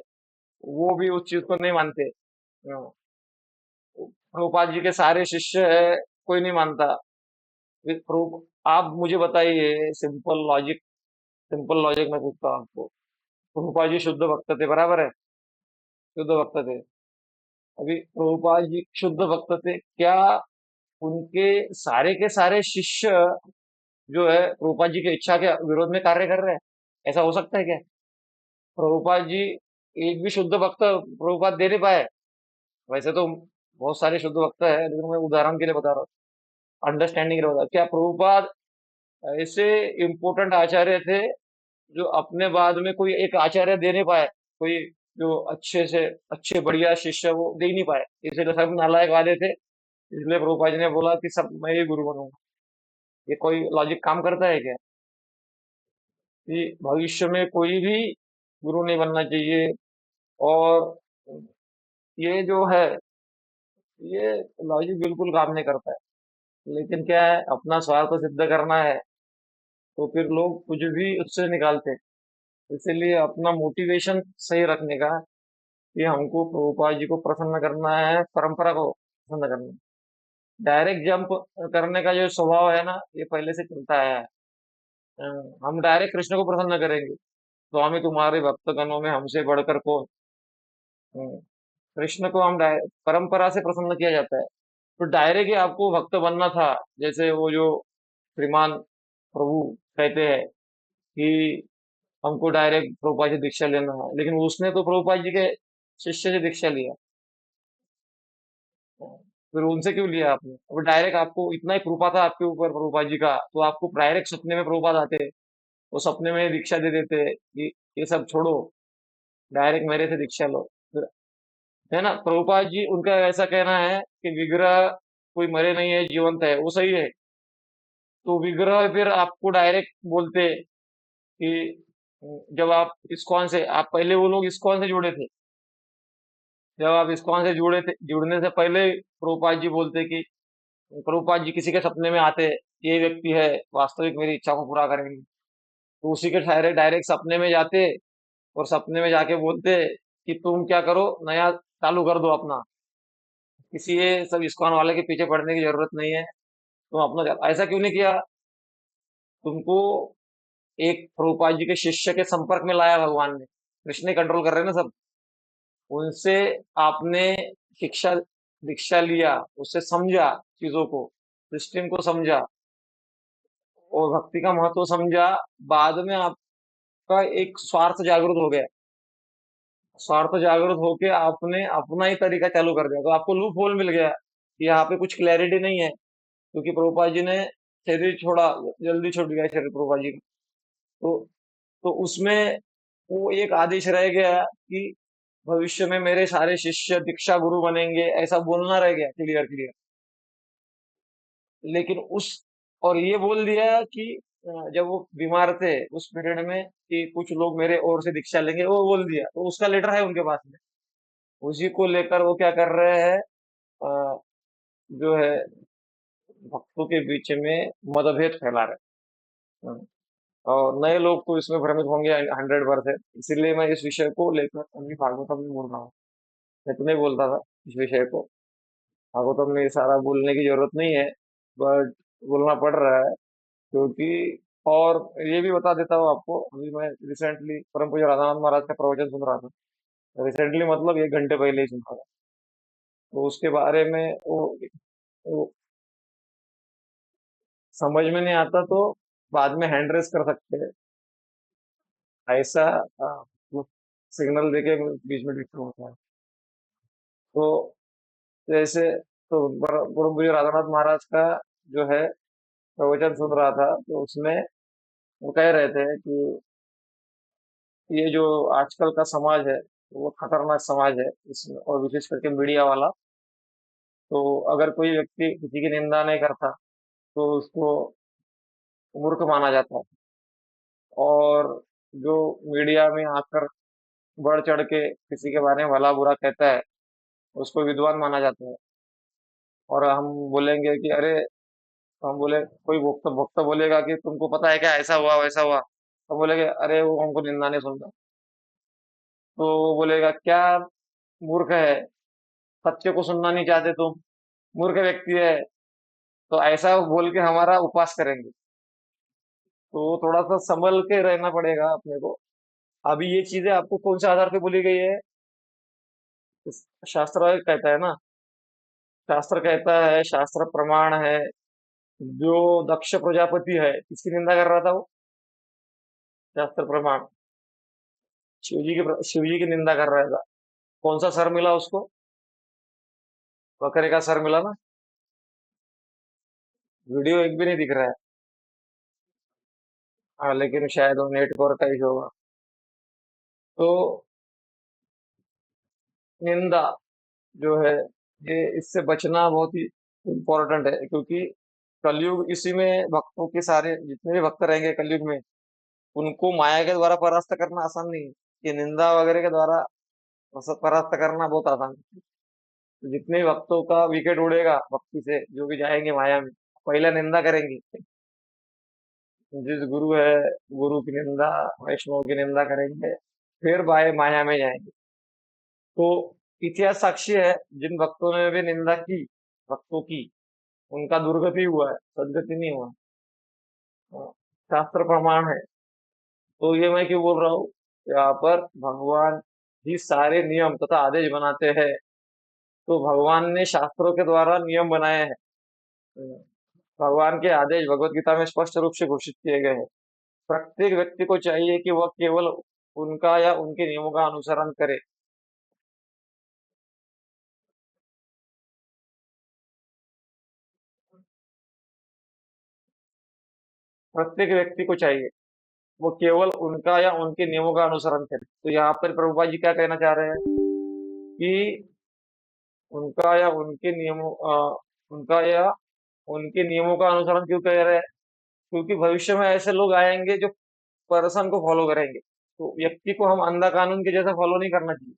Speaker 1: वो भी उस चीज को नहीं मानते। हाँ, प्रभुपाद जी के सारे शिष्य है, कोई नहीं मानता। आप मुझे बताइए, सिंपल लॉजिक में पूछता हूँ आपको। प्रभुपाद जी शुद्ध भक्त थे, बराबर है? शुद्ध भक्त थे। अभी प्रभुपाद जी शुद्ध भक्त थे क्या? उनके सारे के सारे शिष्य जो है प्रभुपाद जी की इच्छा के विरोध में कार्य कर रहे हैं? ऐसा हो सकता है क्या? प्रभुपाद जी एक भी शुद्ध भक्त प्रभुपाद दे नहीं पाए। वैसे तो बहुत सारे शुद्ध भक्त है, लेकिन मैं उदाहरण के लिए बता रहा हूँ, अंडरस्टैंडिंग के लिए बता रहा हूँ। क्या प्रभुपाद ऐसे इम्पोर्टेंट आचार्य थे जो अपने बाद में कोई एक आचार्य दे नहीं पाए? कोई जो अच्छे से अच्छे बढ़िया शिष्य वो दे ही नहीं पाए, इसलिए सब नालायक वाले थे। इसलिए प्रभुपाद जी ने बोला कि सब मैं ही गुरु बनूंगा। ये कोई लॉजिक काम करता है क्या? कि भविष्य में कोई भी गुरु नहीं बनना चाहिए। और ये जो है, ये लॉजिक बिल्कुल काम नहीं करता है। लेकिन क्या है, अपना स्वार्थ सिद्ध करना है तो फिर लोग कुछ भी उससे निकालते हैं। इसीलिए अपना मोटिवेशन सही रखने का, कि हमको प्रभुपाद जी को प्रसन्न करना है, परंपरा को प्रसन्न करना है। डायरेक्ट जंप करने का जो स्वभाव है ना, ये पहले से चलता है। हम डायरेक्ट कृष्ण को प्रसन्न करेंगे, स्वामी तुम्हारे भक्तगणों में हमसे बढ़कर कौन। हम्म, कृष्ण को हम परंपरा से प्रसन्न किया जाता है। तो डायरेक्ट ही आपको भक्त बनना था, जैसे वो जो श्रीमान प्रभु कहते हैं कि हमको डायरेक्ट प्रभुपाद जी दीक्षा लेना है, लेकिन उसने तो प्रभुपाद जी के शिष्य से दीक्षा लिया। फिर उनसे क्यों लिया आपने? अब डायरेक्ट आपको इतना ही कृपा था आपके ऊपर प्रभुपाद जी का, तो आपको डायरेक्ट सपने में प्रभुपाद आते, वो सपने में दीक्षा दे देते कि ये सब छोड़ो, डायरेक्ट मेरे से दीक्षा लो। फिर है ना, प्रभुपाद जी उनका ऐसा कहना है कि विग्रह कोई मरे नहीं है, जीवंत है, वो सही है। तो विग्रह फिर आपको डायरेक्ट बोलते कि जब आप इस्कॉन से, आप पहले वो लोग इस्कॉन से जुड़े थे, जब आप इस्कॉन से जुड़े थे, जुड़ने से पहले प्रभुपाद जी बोलते कि प्रभुपाद जी किसी के सपने में आते, ये व्यक्ति है वास्तविक मेरी इच्छा को पूरा करेंगे। तो उसी के ठहरे डायरेक्ट सपने में जाते और सपने में जाके बोलते कि तुम क्या करो, नया चालू कर दो अपना, किसी ये सब इस्कॉन वाले के पीछे पड़ने की जरूरत नहीं है, तुम अपना ऐसा क्यों नहीं किया? तुमको एक प्रभुपाद जी के शिष्य के संपर्क में लाया भगवान ने, कृष्ण ही कंट्रोल कर रहे हैं ना सब। उनसे आपने शिक्षा दीक्षा लिया, उससे समझा चीजों को, सिस्टम को समझा और भक्ति का महत्व समझा। बाद में आपका एक स्वार्थ जागृत हो गया, स्वार्थ जागृत होके आपने अपना ही तरीका चालू कर दिया, तो आपको लूप होल मिल गया कि यहाँ पे कुछ क्लैरिटी नहीं है, क्योंकि प्रभुपाद जी ने शरीर छोड़ा, जल्दी छूट गया शरीर प्रभुपाद जी का। तो उसमें वो एक आदेश रह गया कि भविष्य में मेरे सारे शिष्य दीक्षा गुरु बनेंगे, ऐसा बोलना रह गया क्लियर क्लियर। लेकिन उस, और ये बोल दिया कि जब वो बीमार थे उस पीरियड में कि कुछ लोग मेरे ओर से दीक्षा लेंगे, वो बोल दिया, तो उसका लेटर है उनके पास में। उसी को लेकर वो क्या कर रहे हैं, अ, जो है भक्तों के बीच में मतभेद फैला रहे हैं। और नए लोग तो इसमें भ्रमित होंगे 100%। इसीलिए मैं इस विषय को लेकर अभी भागवतम में बोल रहा हूँ। मैं तो नहीं बोलता था इस विषय को, भागवतम में ये सारा बोलने की जरूरत नहीं है, बट बोलना पड़ रहा है क्योंकि। और ये भी बता देता हूँ आपको, अभी मैं रिसेंटली परम पूज्य राधानंद महाराज का प्रवचन सुन रहा था। रिसेंटली मतलब 1 घंटे पहले ही सुन रहा था। तो उसके बारे में वो समझ में नहीं आता तो बाद में हैंड रेस कर सकते हैं। ऐसा वो सिग्नल देके बीच में डिस्टर्ब होता है। तो जैसे तो परम पूज्य राधानाथ महाराज का जो है प्रवचन सुन रहा था, तो उसमें वो कह रहे थे कि ये जो आजकल का समाज है वो खतरनाक समाज है इसमें, और विशेष करके मीडिया वाला। तो अगर कोई व्यक्ति किसी की निंदा नहीं करता तो उसको मूर्ख माना जाता है, और जो मीडिया में आकर बढ़ चढ़ के किसी के बारे में भला बुरा कहता है उसको विद्वान माना जाता है। और हम बोलेंगे कि अरे, हम बोले कोई भक्त भक्त बोलेगा कि तुमको पता है क्या, ऐसा हुआ वैसा हुआ, तो बोलेंगे अरे वो हमको निंदा नहीं सुनता। तो वो बोलेगा क्या मूर्ख है, सत्य को सुनना नहीं चाहते तुम, मूर्ख व्यक्ति है। तो ऐसा बोल के हमारा उपहास करेंगे। तो थोड़ा सा संभल के रहना पड़ेगा अपने को। अभी ये चीजें आपको कौन से आधार पे बोली गई है? शास्त्र कहता है ना, शास्त्र कहता है, शास्त्र प्रमाण है। जो दक्ष प्रजापति है किसकी निंदा कर रहा था वो? शास्त्र प्रमाण शिव जी की निंदा कर रहा था। कौन सा सर मिला उसको? बकरे का सर मिला ना। वीडियो एक भी नहीं दिख रहा है। हाँ, लेकिन शायद वो नेटवर्क का इशू होगा। तो निंदा जो है, ये इससे बचना बहुत ही इम्पोर्टेंट है, क्योंकि कलयुग इसी में भक्तों के सारे जितने भी भक्त रहेंगे कलयुग में, उनको माया के द्वारा परास्त करना आसान नहीं है। ये निंदा वगैरह के द्वारा परास्त करना बहुत आसान है। तो जितने भी भक्तों का विकेट उड़ेगा भक्ति से, जो भी जाएंगे माया में, पहले निंदा करेंगे। जिस गुरु है, गुरु की निंदा, वैष्णव की निंदा करेंगे, फिर बाय माया में जाएंगे। तो इतिहास साक्षी है, जिन भक्तों ने भी निंदा की भक्तों की, उनका दुर्गति हुआ है, सदगति नहीं हुआ। हाँ, शास्त्र प्रमाण है। तो ये मैं क्यों बोल रहा हूँ? यहाँ पर भगवान ही सारे नियम तथा आदेश बनाते हैं। तो भगवान ने शास्त्रों के द्वारा नियम बनाए हैं। भगवान के आदेश भगवत गीता में स्पष्ट रूप से घोषित किए गए हैं। प्रत्येक व्यक्ति को चाहिए कि वह केवल उनका या उनके नियमों का अनुसरण करे। प्रत्येक व्यक्ति को चाहिए वो केवल उनका या उनके नियमों का अनुसरण करे। तो यहाँ पर प्रभुपाद जी क्या कहना चाह रहे हैं कि उनका या उनके नियमों उनका या उनके नियमों का अनुसरण क्यों कह रहे हैं? क्योंकि भविष्य में ऐसे लोग आएंगे जो पर्सन को फॉलो करेंगे। तो व्यक्ति को हम अंधा कानून के जैसा फॉलो नहीं करना चाहिए।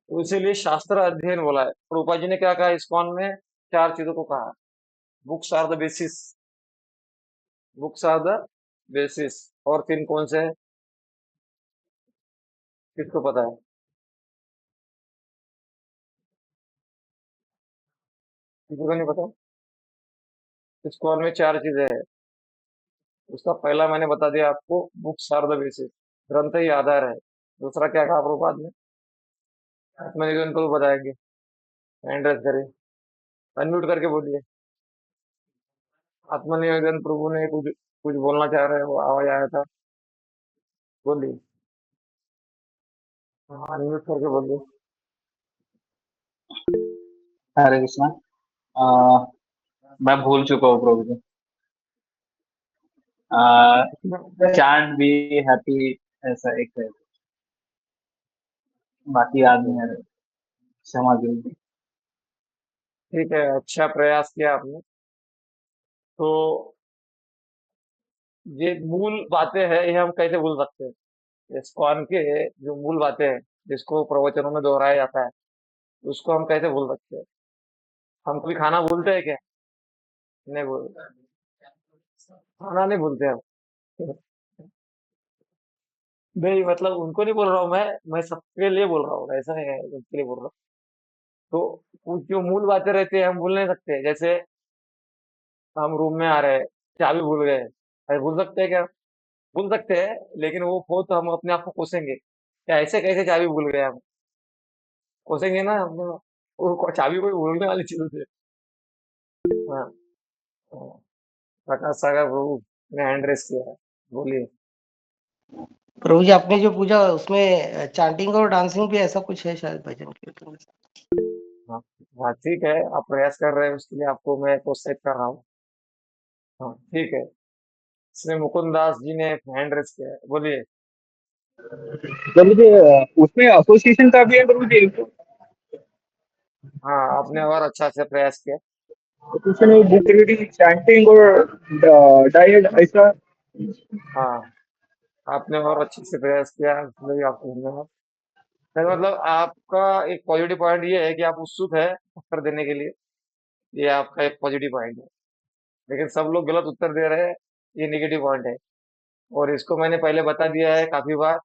Speaker 1: तो इसीलिए शास्त्र अध्ययन बोला है। प्रभुपाद जी ने क्या कहा इस्कॉन में? चार चीजों को कहा। Books are the basis. Books are the basis. और तीन कौन से हैं? किसको पता है? किसी को नहीं पता? इस्कॉन में चार चीजें हैं। उसका पहला मैंने बता दिया आपको, बुक्स आर द बेसिस, ग्रंथ ही आधार है। दूसरा क्या कहा प्रभुपाद ने? आत्मनिर्भर को बताएंगे। हैंड रेस करिए, अनम्यूट करके बोलिए। आत्मनिवेदन प्रभु ने कुछ कुछ बोलना चाह रहे हो, आवाज आया था, बोलिए। हाँ, अनम्यूट करके बोलिए।
Speaker 2: हरे कृष्णा। आ, मैं भूल चुका हूँ प्रभु जी। चांद भी हैप्पी, ऐसा एक है, बाकी याद नहीं है। क्षमा कीजिए।
Speaker 1: ठीक है, अच्छा प्रयास किया आपने। तो ये मूल बातें हैं, ये हम कैसे भूल सकते हैं? इस्कॉन के जो मूल बातें हैं, जिसको प्रवचनों में दोहराया जाता है, उसको हम कैसे भूल सकते हैं? हम कभी खाना भूलते हैं क्या? नहीं भूलते। खाना नहीं भूलते हम। नहीं, मतलब उनको नहीं बोल रहा हूँ मैं सबके लिए बोल रहा हूँ, ऐसा है उनके लिए बोल रहा हूँ। तो कुछ जो मूल बातें रहती है हम भूल नहीं सकते। जैसे हम रूम में आ रहे हैं, चाबी भूल गए, अरे भूल सकते हैं क्या? भूल सकते हैं, लेकिन वो हो तो हम अपने आप को कोसेंगे, क्या ऐसे कैसे चाबी भूल गए हम? कोसेंगे ना हम। वो चाबी कोई भूलने वाली चीज है? हाँ। हाँ, प्रकाश सागर प्रभु ने हैंड रेस किया है, बोलिए।
Speaker 3: प्रभु जी आपने जो पूछा उसमें चैंटिंग और डांसिंग भी ऐसा कुछ है शायद भजन कीर्तन में।
Speaker 1: हाँ। हाँ ठीक है, आप प्रयास कर रहे हैं उसके लिए आपको मैं प्रोत्साहित कर रहा हूँ। हाँ ठीक है। इसमें मुकुंद दास जी ने हैंड रेस किया है, बोलिए।
Speaker 2: प्रभु जी उसमें एसोसिएशन का भी है प्रभु जी।
Speaker 1: हाँ, आपने और अच्छा से प्रयास किया।
Speaker 2: एसोसिएशन में बुक रीडिंग चैंटिंग और डाइट ऐसा।
Speaker 1: हाँ, आपने और अच्छे से प्रयास किया, इसलिए भी आपको धन्यवाद। नहीं, मतलब आपका एक पॉजिटिव पॉइंट ये है कि आप उत्सुक है उत्तर देने के लिए। ये आपका एक पॉजिटिव पॉइंट है। लेकिन सब लोग गलत उत्तर दे रहे हैं, ये नेगेटिव पॉइंट है। और इसको मैंने पहले बता दिया है काफी बार।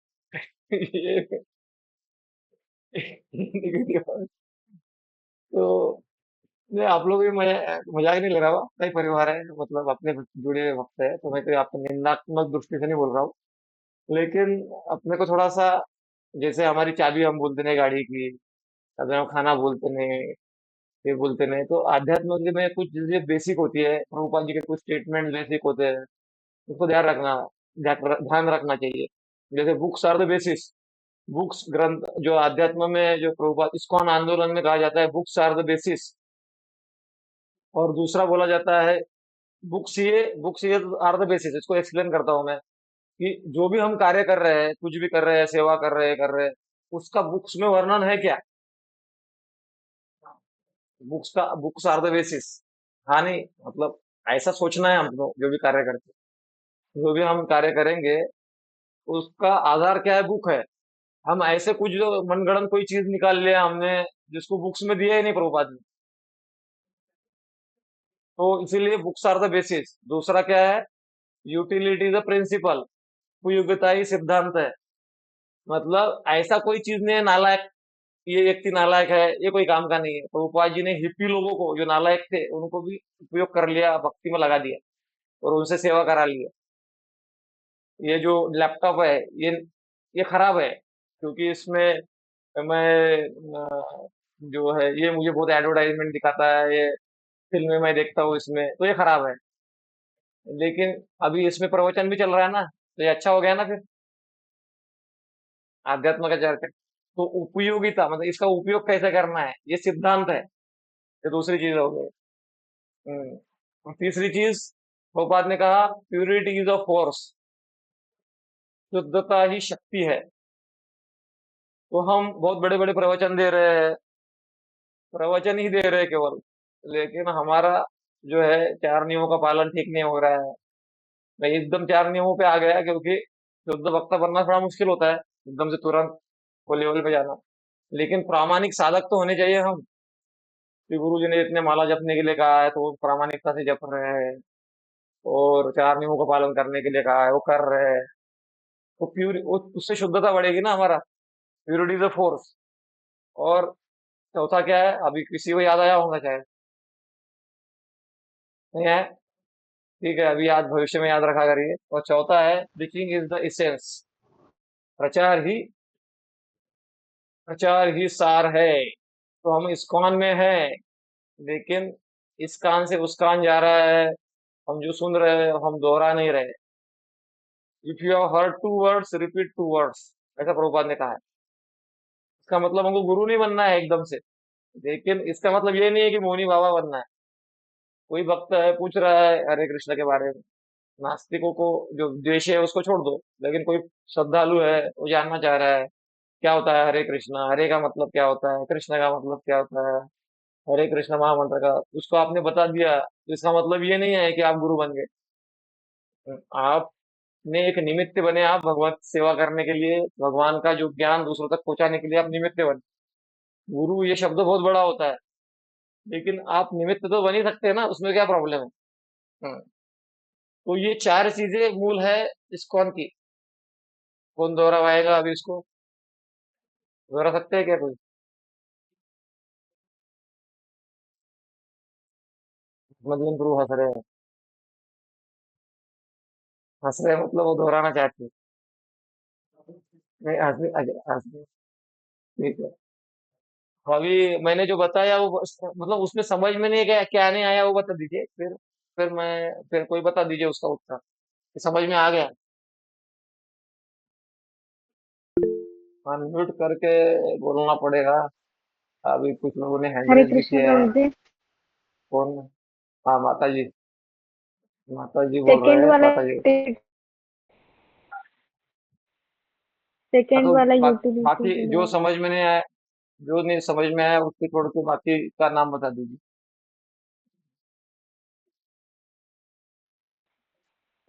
Speaker 1: ये नेगेटिव पॉइंट। तो नहीं, आप लोग भी मैं मजाक नहीं ले रहा हूँ, अपना ही परिवार है, मतलब अपने जुड़े हुए वक्त है, तो मैं कोई आपको निंदात्मक दृष्टि से नहीं बोल रहा हूँ। लेकिन अपने को थोड़ा सा, जैसे हमारी चाबी हम बोलते नहीं गाड़ी की, अगर हम खाना बोलते नहीं, ये बोलते नहीं, तो आध्यात्म में कुछ चीजें बेसिक होती है, प्रभुपाद जी के कुछ स्टेटमेंट बेसिक होते हैं, उसको ध्यान रखना चाहिए। जैसे books are the basis. Books ग्रंथ जो अध्यात्म में जो प्रभुपाद इस्कॉन आंदोलन में कहा जाता है, बुक्स आर द बेसिस। और दूसरा बोला जाता है बुक्स ये आर द बेसिस। इसको एक्सप्लेन करता हूँ मैं कि जो भी हम कार्य कर रहे हैं, कुछ भी कर रहे हैं, सेवा कर रहे हैं, उसका बुक्स में वर्णन है क्या? Books are the basis. हाँ नहीं, मतलब ऐसा सोचना है हमको, जो भी कार्य करते हैं, जो भी हम कार्य करेंगे, उसका आधार क्या है? बुक है। हम ऐसे कुछ जो मनगढ़ंत कोई चीज निकाल लिया हमने, जिसको बुक्स में दिया ही नहीं प्रभुपाद ने, तो इसीलिए बुक्स आर द बेसिस। दूसरा क्या है? Utility the principle. उपयोगिता ही सिद्धांत है। मतलब ऐसा कोई चीज नहीं है नालायक, ये व्यक्ति नालायक है, ये कोई काम का नहीं है। प्रभुपाद जी ने हिप्पी लोगों को, जो नालायक थे, उनको भी उपयोग कर लिया, भक्ति में लगा दिया और उनसे सेवा करा लिया। ये जो लैपटॉप है, ये खराब है, क्योंकि इसमें मैं जो है, ये मुझे बहुत एडवर्टाइजमेंट दिखाता है, ये फिल्में मैं देखता हूँ इसमें, तो ये खराब है। लेकिन अभी इसमें प्रवचन भी चल रहा है ना, तो ये अच्छा हो गया ना फिर, आध्यात्म का चर्चा। तो उपयोगिता मतलब इसका उपयोग कैसे करना है, ये सिद्धांत है। ये दूसरी चीज हो गई। और तीसरी चीज, प्रभुपाद ने कहा प्यूरिटी इज ऑफ फोर्स। शुद्धता ही शक्ति है। तो हम बहुत बड़े बड़े प्रवचन दे रहे हैं, प्रवचन ही दे रहे हैं केवल, लेकिन हमारा जो है चार नियमों का पालन ठीक नहीं हो रहा है। मैं एकदम चार नियमों पे आ गया, क्योंकि शुद्ध वक्ता बनना थोड़ा मुश्किल होता है, एकदम से तुरंत वो लेवल पे जाना। लेकिन प्रामाणिक साधक तो होने चाहिए हम, कि गुरु जी ने इतने माला जपने के लिए कहा है, तो वो प्रामाणिकता से जप रहे हैं, और चार नियमों का पालन करने के लिए कहा है, वो कर रहे हैं। तो उससे शुद्धता बढ़ेगी ना हमारा। Purity is the force. और चौथा क्या है, अभी किसी को याद आया होगा शायद, नहीं है? ठीक है, अभी याद, भविष्य में याद रखा करिए। और चौथा है प्रीचिंग इज द इसेंस। प्रचार ही प्रचार ही सार है। तो हम इस कान में हैं, लेकिन इस कान से उस कान जा रहा है, हम जो सुन रहे हैं हम दोहरा नहीं रहे। If you have heard two words repeat two words, ऐसा प्रभुपाद ने कहा है। इसका मतलब हमको गुरु नहीं बनना है एकदम से, लेकिन इसका मतलब ये नहीं है कि मौनी बाबा बनना है। कोई भक्त है, पूछ रहा है हरे कृष्ण के बारे में, नास्तिकों को जो द्वेष है उसको छोड़ दो, लेकिन कोई श्रद्धालु है, वो जानना चाह रहा है क्या होता है हरे कृष्णा, हरे का मतलब क्या होता है, कृष्ण का मतलब क्या होता है, हरे कृष्ण महामंत्र का, उसको आपने बता दिया, तो इसका मतलब ये नहीं है कि आप गुरु बन गए। आपने एक निमित्त बने, आप भगवत सेवा करने के लिए, भगवान का जो ज्ञान दूसरों तक पहुंचाने के लिए आप निमित्त बने। गुरु ये शब्द बहुत बड़ा होता है, लेकिन आप निमित्त तो बन ही सकते हैं ना, उसमें क्या प्रॉब्लम है? हम्म, तो ये चार चीजें मूल है इस्कॉन की। कौन दोहराएगा अभी इसको? दोहरा सकते हैं क्या कोई? मतलब गुरु हंस रहे हैं। हंस रहे हैं मतलब वो दोहराना चाहते हैं। नहीं, हंसने ठीक है। अभी मैंने जो बताया वो मतलब उसमें समझ में नहीं गया, क्या नहीं आया वो बता दीजिए, फिर कोई बता दीजिए उसका उत्तर, कि समझ में आ गया। अनम्यूट करके बोलना पड़ेगा। अभी कुछ लोगों ने हैंड
Speaker 4: हरे
Speaker 1: रेज भी
Speaker 4: कृष्ण
Speaker 1: किया है।
Speaker 4: प्रभु जी।
Speaker 1: कौन? हाँ, माता जी। माता जी बोल रहे
Speaker 4: सेकंड
Speaker 1: हैं,
Speaker 4: वाला
Speaker 1: माता जी। हाँ,
Speaker 4: सेकंड
Speaker 1: तो
Speaker 4: वाला यूटिलिटी
Speaker 1: बाकी
Speaker 4: जो
Speaker 1: जो
Speaker 4: है।
Speaker 1: समझ में नहीं आया, जो नहीं समझ में आया उसके छोड़ के बाकी का नाम बता दीजिए।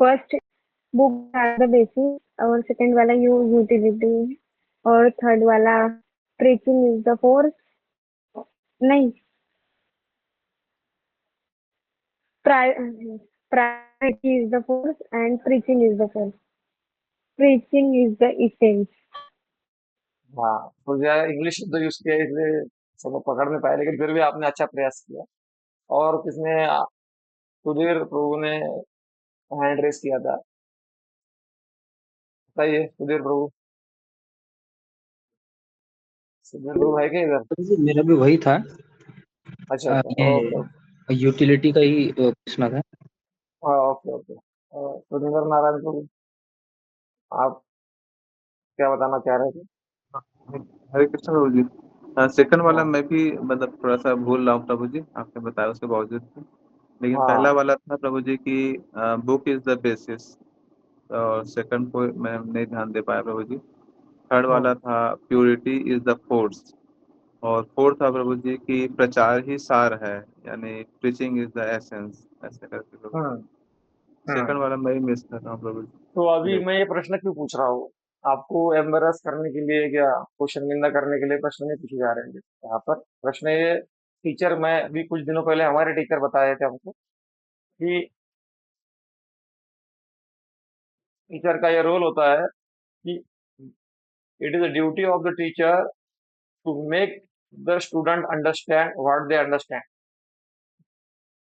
Speaker 4: First book are the basis, और सेकंड वाला यूटिलिटी, और थर्ड वाला प्रीचिंग इज द फोर्स। नहीं, priority is the force and preaching is the force. Preaching is the essence.
Speaker 1: हाँ, तो ज्यादा इंग्लिश शब्द यूज किया इसलिए सब लोग पकड़ नहीं पाए, लेकिन फिर भी आपने अच्छा प्रयास किया। और किसने? सुधीर प्रभु ने हैंड रेस किया था। बताइए, सुधीर प्रभु। सुधीर प्रभु है क्या इधर?
Speaker 5: तो जी मेरा भी वही था।
Speaker 1: अच्छा अच्छा, ओके ओके।
Speaker 5: ये यूटिलिटी का ही पूछना था।
Speaker 1: हाँ, ओके ओके। सुरेंद्र नारायण प्रभु, आप क्या बताना चाह रहे थे?
Speaker 6: हरे कृष्ण प्रभु जी। सेकंड वाला
Speaker 1: हाँ
Speaker 6: मैं भी मतलब थोड़ा सा भूल रहा हूँ प्रभु जी, आपने बताया उसके बावजूद भी। लेकिन पहला
Speaker 1: हाँ।
Speaker 6: वाला था प्रभु जी की बुक इज द बेसिस, और सेकंड को मैं नहीं ध्यान दे पाया प्रभु जी। थर्ड वाला
Speaker 1: हम्म
Speaker 6: था प्योरिटी इज द फोर्स, और फोर्थ था प्रभु जी की प्रचार ही सार है, यानी प्रीचिंग इज द एसेंस, ऐसे करके प्रभु जी।
Speaker 1: हम्म
Speaker 6: सेकंड
Speaker 1: हम्म।
Speaker 6: वाला मैं ही मिस कर रहा हूँ प्रभु
Speaker 1: तो अभी
Speaker 6: जी।
Speaker 1: मैं ये प्रश्न क्यों पूछ रहा हूँ? आपको एम्बेरस करने के लिए, क्या आपको शर्मिंदा करने के लिए प्रश्न नहीं पूछे जा रहे हैं यहाँ पर। प्रश्न ये, टीचर, मैं अभी कुछ दिनों पहले हमारे टीचर बताए थे हमको कि टीचर का ये रोल होता है कि it is the duty of the teacher to make the student understand what they understand.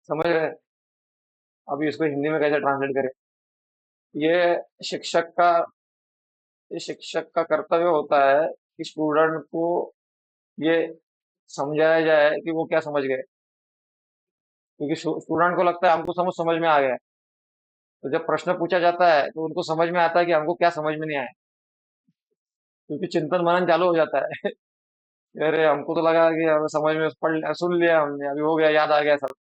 Speaker 1: समझ रहे? अभी इसको हिंदी में कैसे ट्रांसलेट करें? ये शिक्षक का ये शिक्षक का कर्तव्य होता है कि स्टूडेंट को ये समझाया जाए कि वो क्या समझ गए, क्योंकि स्टूडेंट को लगता है हमको समझ समझ में आ गया। तो जब प्रश्न पूछा जाता है तो उनको समझ में आता है कि हमको क्या समझ में नहीं आया, क्योंकि चिंतन मनन चालू हो जाता है। अरे हमको तो लगा कि हमें समझ में सुन लिया हमने, अभी हो गया, याद आ गया सब।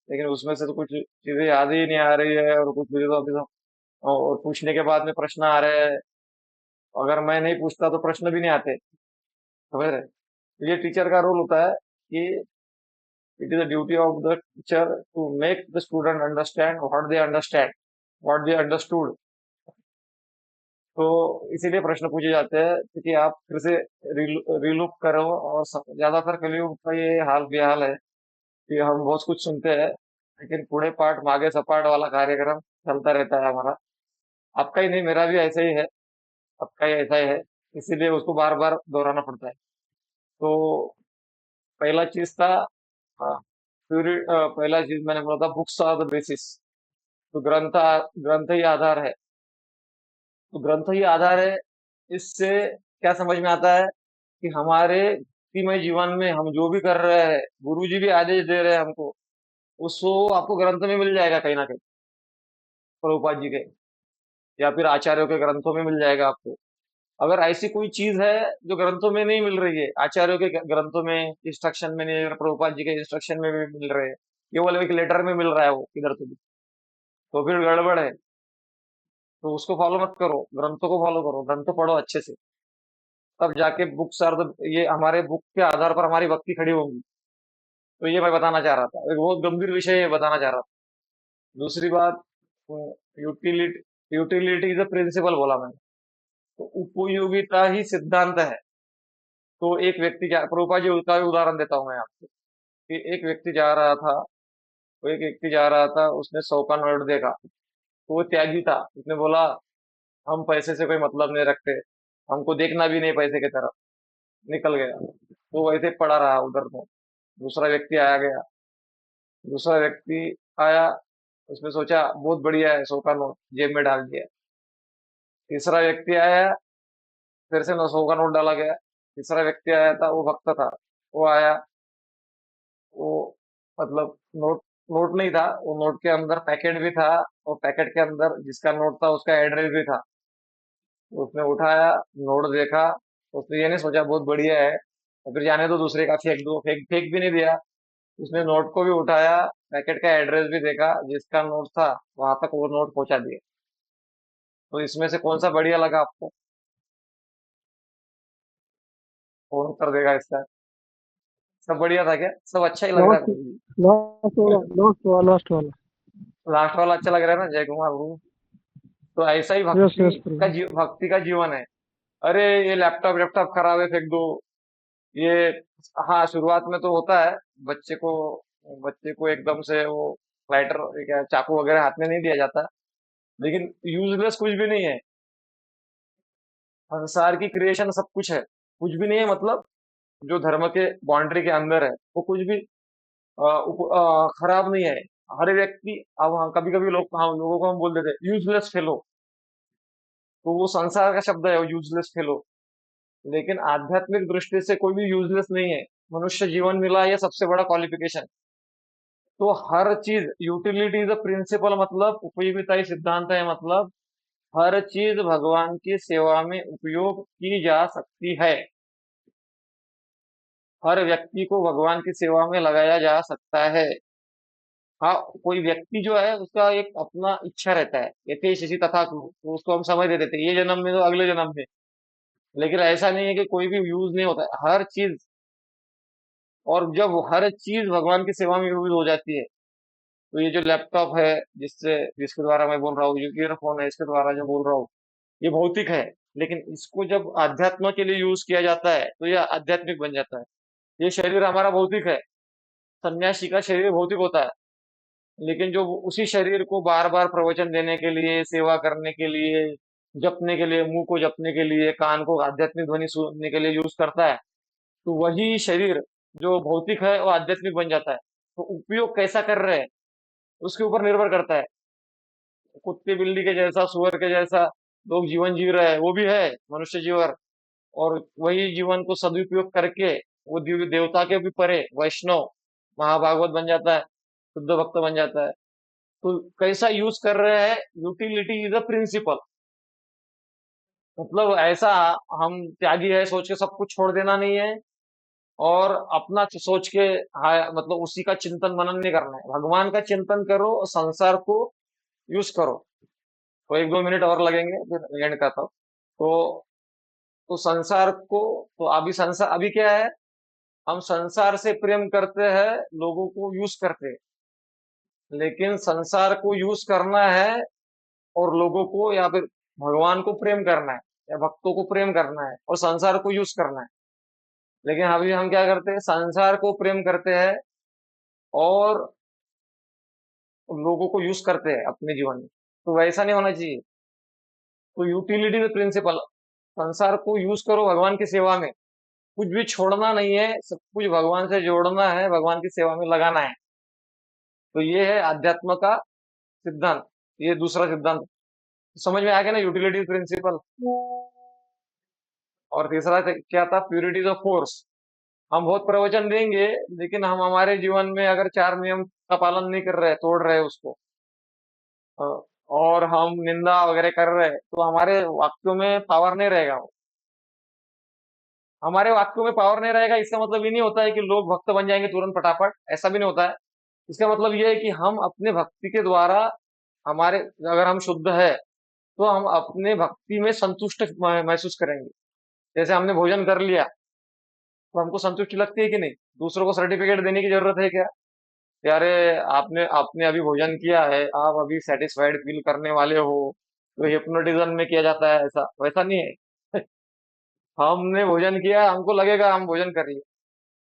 Speaker 1: लेकिन उसमें से तो कुछ चीजें याद ही नहीं आ रही है, और कुछ चीजें तो अभी तो और पूछने के बाद में प्रश्न आ रहे हैं। अगर मैं नहीं पूछता तो प्रश्न भी नहीं आते। समझ रहे? ये टीचर का रोल होता है कि it is the duty of the teacher to make the student understand what they understood. तो इसीलिए प्रश्न पूछे जाते हैं क्योंकि आप फिर से रिलुक करो। और ज्यादातर कलयुग का ये हाल बेहाल है कि हम बहुत कुछ सुनते हैं, लेकिन पूरे पाठ मागे सपाट वाला कार्यक्रम चलता रहता है हमारा। आपका ही नहीं, मेरा भी ऐसा ही है, सबका ही ऐसा ही है। इसीलिए उसको बार बार दोहराना पड़ता है। तो पहला चीज था, हाँ, पहला चीज मैंने बोला था, बुक्स आर द बेसिस। तो ग्रंथ ही आधार है। तो ग्रंथ ही आधार है। इससे क्या समझ में आता है कि हमारे भक्तिमय जीवन में हम जो भी कर रहे हैं, गुरु जी भी आदेश दे रहे हैं हमको, उसको आपको ग्रंथ में मिल जाएगा कहीं ना कहीं, प्रभुपाद जी के या फिर आचार्यों के ग्रंथों में मिल जाएगा आपको। अगर ऐसी कोई चीज है जो ग्रंथों में नहीं मिल रही है, आचार्यों के ग्रंथों में इंस्ट्रक्शन में नहीं, प्रभुपाद जी के इंस्ट्रक्शन में भी मिल रहे हैं, केवल एक लेटर में मिल रहा है वो किधर से भी, तो फिर गड़बड़ है। तो उसको फॉलो मत करो, ग्रंथों को फॉलो करो, ग्रंथ पढ़ो अच्छे से। तब जाके बुक्स आर द, ये हमारे बुक के आधार पर हमारी भक्ति खड़ी होंगी। तो ये मैं बताना चाह रहा था, एक बहुत गंभीर विषय ये बताना चाह रहा था। दूसरी बात, utility utility is a principle बोला मैंने। तो उपयोगिता ही सिद्धांत है। तो एक व्यक्ति प्रभुपाद जी का भी उदाहरण देता हूँ मैं आपको कि एक व्यक्ति जा रहा था। वो एक व्यक्ति जा रहा था, उसने 100 का नोट देखा, तो वो त्यागी था। उसने बोला, हम पैसे से कोई मतलब नहीं रखते, हमको देखना भी नहीं पैसे की तरफ। निकल गया। वो वैसे पड़ा रहा उधर में। दूसरा व्यक्ति आया गया। दूसरा व्यक्ति आया, उसने सोचा बहुत बढ़िया है, 100 का नोट, जेब में डाल दिया। तीसरा व्यक्ति आया, फिर से 900 का नोट डाला गया। तीसरा व्यक्ति आया था, वो भक्त था। वो आया, वो मतलब नोट नोट नहीं था, वो नोट के अंदर पैकेट भी था, और पैकेट के अंदर जिसका नोट था उसका एड्रेस भी था। उसने उठाया, नोट देखा, तो उसने ये नहीं सोचा बहुत बढ़िया है और फिर जाने दो दूसरे का फेंक दो, फेंक फेंक भी नहीं दिया। उसने नोट को भी उठाया, पैकेट का एड्रेस भी देखा, जिसका नोट था वहां तक वो नोट पहुंचा दिया। तो इसमें से कौन सा बढ़िया लगा आपको? कौन कर देगा इसका? सब बढ़िया था क्या? सब अच्छा ही लग रहा
Speaker 7: लास्ट
Speaker 1: है?
Speaker 7: लास्ट वाला
Speaker 1: लास्ट वाला अच्छा लग रहा है ना, जय कुमार गुरु? तो ऐसा ही
Speaker 7: यस यस प्रभु।
Speaker 1: भक्ति का जीवन है। अरे ये लैपटॉप लैपटॉप खराब है, फेंक दो ये। हाँ, शुरुआत में तो होता है। बच्चे को बच्चे को एकदम से वो लाइटर क्या चाकू वगैरह हाथ में नहीं दिया जाता, लेकिन यूजलेस कुछ भी नहीं है। संसार की क्रिएशन सब कुछ है, कुछ भी नहीं है मतलब जो धर्म के बाउंड्री के अंदर है वो कुछ भी खराब नहीं है। हर व्यक्ति, अब हम कभी कभी लोगों को हम बोल देते हैं यूजलेस फेलो, तो वो संसार का शब्द है यूजलेस फेलो। लेकिन आध्यात्मिक दृष्टि से कोई भी यूजलेस नहीं है। मनुष्य जीवन मिला ये सबसे बड़ा क्वालिफिकेशन। तो हर चीज यूटिलिटी इज द प्रिंसिपल, मतलब उपयोगिता ही सिद्धांत है, मतलब हर चीज भगवान की सेवा में उपयोग की जा सकती है। हर व्यक्ति को भगवान की सेवा में लगाया जा सकता है। हाँ, कोई व्यक्ति जो है उसका एक अपना इच्छा रहता है, यथेश इसी तथा कुरु, तो उसको हम समझ दे देते हैं ये जन्म में तो अगले जन्म में। लेकिन ऐसा नहीं है कि कोई भी यूज नहीं होता है, हर चीज। और जब हर चीज भगवान की सेवा में यूज हो जाती है, तो ये जो लैपटॉप है जिसके द्वारा मैं बोल रहा हूँ, ये ईयरफोन है इसके द्वारा जो बोल रहा हूँ, ये भौतिक है। लेकिन इसको जब आध्यात्म के लिए यूज किया जाता है तो यह आध्यात्मिक बन जाता है। ये शरीर हमारा भौतिक है, सन्यासी का शरीर भौतिक होता है। लेकिन जो वो उसी शरीर को बार बार प्रवचन देने के लिए, सेवा करने के लिए, जपने के लिए, मुंह को जपने के लिए, कान को आध्यात्मिक ध्वनि सुनने के लिए यूज करता है, तो वही शरीर जो भौतिक है वो आध्यात्मिक बन जाता है। तो उपयोग कैसा कर रहे हैं उसके ऊपर निर्भर करता है। कुत्ते बिल्ली के जैसा, सुअर के जैसा लोग जीवन जी रहे हैं, वो भी है मनुष्य जीवन। और वही जीवन को सदुपयोग करके वो दिव्य देवता के भी परे वैष्णव महाभागवत बन जाता है, शुद्ध भक्त बन जाता है। तो कैसा यूज कर रहे हैं, यूटिलिटी इज अ प्रिंसिपल। मतलब ऐसा, हम त्यागी है सोच के सब कुछ छोड़ देना नहीं है, और अपना सोच के हाँ, मतलब उसी का चिंतन मनन नहीं करना है। भगवान का चिंतन करो और संसार को यूज करो। तो 1-2 मिनट और लगेंगे फिर एंड करता हूँ। तो संसार को, तो अभी संसार अभी क्या है, हम संसार से प्रेम करते हैं, लोगों को यूज करते हैं। लेकिन संसार को यूज करना है और लोगों को या फिर भगवान को प्रेम करना है या भक्तों को प्रेम करना है और संसार को यूज करना है। लेकिन अभी हम क्या करते हैं, संसार को प्रेम करते हैं और लोगों को यूज करते हैं अपने जीवन में। तो वैसा नहीं होना चाहिए। तो यूटिलिटी द प्रिंसिपल, संसार को यूज करो भगवान की सेवा में, कुछ भी छोड़ना नहीं है, सब कुछ भगवान से जोड़ना है, भगवान की सेवा में लगाना है। तो ये है अध्यात्म का सिद्धांत, ये दूसरा सिद्धांत। समझ में आ गया ना, यूटिलिटी प्रिंसिपल। और तीसरा क्या था, प्यूरिटी ऑफ फोर्स। हम बहुत प्रवचन देंगे, लेकिन हम हमारे जीवन में अगर 4 नियम का पालन नहीं कर रहे, तोड़ रहे उसको, अ, और हम निंदा वगैरह कर रहे हैं, तो हमारे वाक्यों में पावर नहीं रहेगा। हमारे वाक्यों में पावर नहीं रहेगा, इसका मतलब ये नहीं होता है कि लोग भक्त बन जाएंगे तुरंत फटाफट, ऐसा भी नहीं होता है। इसका मतलब ये है कि हम अपने भक्ति के द्वारा, हमारे, अगर हम शुद्ध है तो हम अपने भक्ति में संतुष्ट महसूस करेंगे। जैसे हमने भोजन कर लिया तो हमको संतुष्टि लगती है कि नहीं? दूसरों को सर्टिफिकेट देने की जरूरत है क्या? कि अरे आपने आपने अभी भोजन किया है, आप अभी सेटिस्फाइड फील करने वाले हो। तो हिप्नोटिज्म में किया जाता है ऐसा, वैसा नहीं है। हमने भोजन किया, हमको लगेगा हम भोजन कर लिए।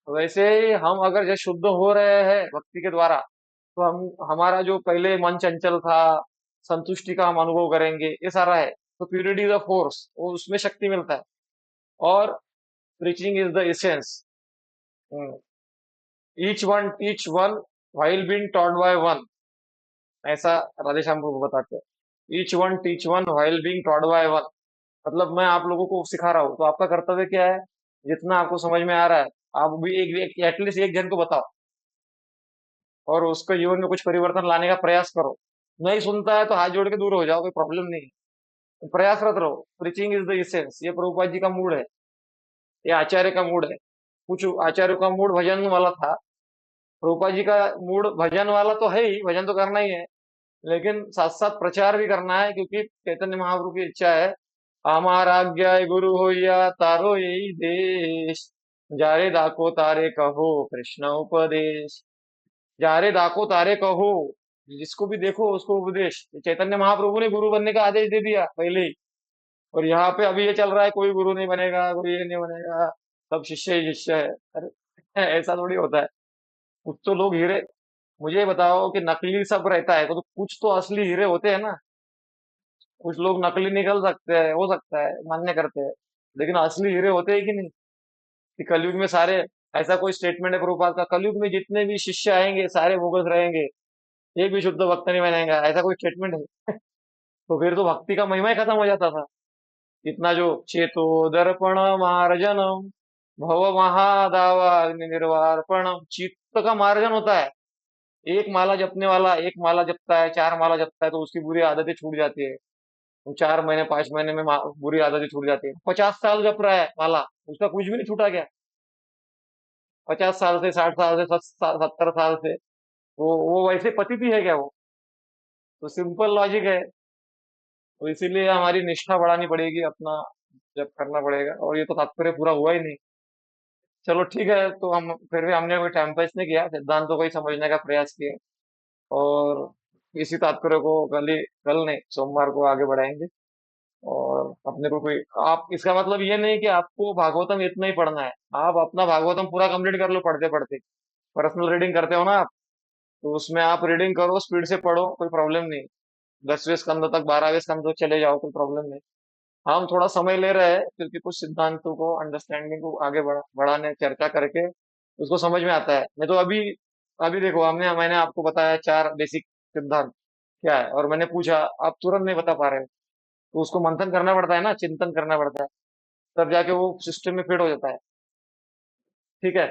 Speaker 1: वैसे ही हम अगर जैसे शुद्ध हो रहे हैं भक्ति के द्वारा, तो हम, हमारा जो पहले मन चंचल था, संतुष्टि का हम अनुभव करेंगे, ये सारा है। तो प्यूरिटी इज द फोर्स, वो उसमें शक्ति मिलता है। और preaching is the essence. Each one teach one while being taught by one, ऐसा राधेश्याम प्रभु बताते हैं। Each one teach one while being taught by one, मतलब मैं आप लोगों को सिखा रहा हूँ, तो आपका कर्तव्य क्या है, जितना आपको समझ में आ रहा है आप भी एक एटलीस्ट एक जन को बताओ और उसको जीवन में कुछ परिवर्तन लाने का प्रयास करो। नहीं सुनता है तो हाथ जोड़ के दूर हो जाओ, कोई प्रॉब्लम नहीं है। तो प्रयासरत रहो। प्रीचिंग इज द एसेंस, ये प्रभुपाद जी का मूड है। ये आचार्य का मूड है। कुछ आचार्यों का मूड भजन वाला था, रूपा जी का मूड भजन वाला तो है ही, भजन तो करना ही है, लेकिन साथ साथ प्रचार भी करना है, क्योंकि चैतन्य महाप्रभु की इच्छा है, हमारा आज्ञा गुरु होइया तारो यही देश, जारे दाको तारे कहो कृष्ण उपदेश। जारे दाको तारे कहो, जिसको भी देखो उसको उपदेश। चैतन्य महाप्रभु ने गुरु बनने का आदेश दे दिया पहले ही, और यहाँ पे अभी ये चल रहा है कोई गुरु नहीं बनेगा, कोई ये नहीं बनेगा, सब शिष्य ही शिष्य है। अरे ऐसा थोड़ी होता है। कुछ तो लोग हीरे, मुझे बताओ कि नकली सब रहता है तो कुछ तो असली हीरे होते हैं ना। कुछ लोग नकली निकल सकते हैं, हो सकता है, मान्य करते हैं, लेकिन असली हीरे होते हैं कि नहीं? कि कलयुग में सारे, ऐसा कोई स्टेटमेंट है प्रभुपाद का, कलयुग में जितने भी शिष्य आएंगे सारे बोगस रहेंगे, एक भी शुद्ध भक्त नहीं बनेगा, ऐसा कोई स्टेटमेंट है? तो फिर तो भक्ति का महिमा ही खत्म हो जाता था। इतना जो चेतो दर्पण मार्जनम भव महादावा अग्नि निर्वापणम, चित्त का मार्जन होता है। एक माला जपने वाला एक माला जपता है, चार माला जपता है, तो उसकी बुरी आदतें छूट जाती है। वो 4 महीने 5 महीने में बुरी आदतें छूट जाती है। 50 साल जप रहा है माला, उसका कुछ भी नहीं छूटा क्या? 50 साल से, 60 साल से, 70 साल से वो वैसे पतित ही है क्या वो? तो सिंपल लॉजिक है। तो इसीलिए हमारी निष्ठा बढ़ानी पड़ेगी, अपना जप करना पड़ेगा, और ये तो तात्पर्य पूरा हुआ ही नहीं। चलो ठीक है, तो हम फिर भी हमने कोई टाइम वेस्ट नहीं किया, सिद्धांतों को ही समझने का प्रयास किया, और इसी तात्पर्य को कल नहीं, सोमवार को आगे बढ़ाएंगे। और अपने को कोई, आप इसका मतलब ये नहीं कि आपको भागवतम इतना ही पढ़ना है, आप अपना भागवतम पूरा कंप्लीट कर लो पढ़ते पढ़ते। पर्सनल रीडिंग करते हो ना आप, तो उसमें आप रीडिंग करो, स्पीड से पढ़ो, कोई प्रॉब्लम नहीं। 10वें स्कंद तक, 12वें स्कंद तक चले जाओ, कोई प्रॉब्लम नहीं। हम थोड़ा समय ले रहे हैं क्योंकि कुछ सिद्धांतों को, अंडरस्टैंडिंग को आगे बढ़ाने, चर्चा करके उसको समझ में आता है। नहीं तो अभी अभी देखो, मैंने आपको बताया 4 बेसिक सिद्धांत क्या है, और मैंने पूछा, आप तुरंत नहीं बता पा रहे हो, तो उसको मंथन करना पड़ता है ना, चिंतन करना पड़ता है, तब जाके वो सिस्टम में फिट हो जाता है। ठीक है,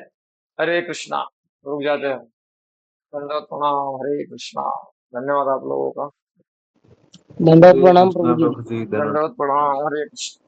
Speaker 1: हरे कृष्णा। रुक जाते हैं। दंडवत प्रणाम, हरे कृष्णा। धन्यवाद आप लोगों का।
Speaker 3: दंडवत
Speaker 6: हरे
Speaker 3: प्रणाम
Speaker 6: कृष्णा
Speaker 3: प्रभु जी।
Speaker 6: प्रभु जी, धन्यवाद।
Speaker 1: दंडवत प्रणाम, हरे कृष्णा।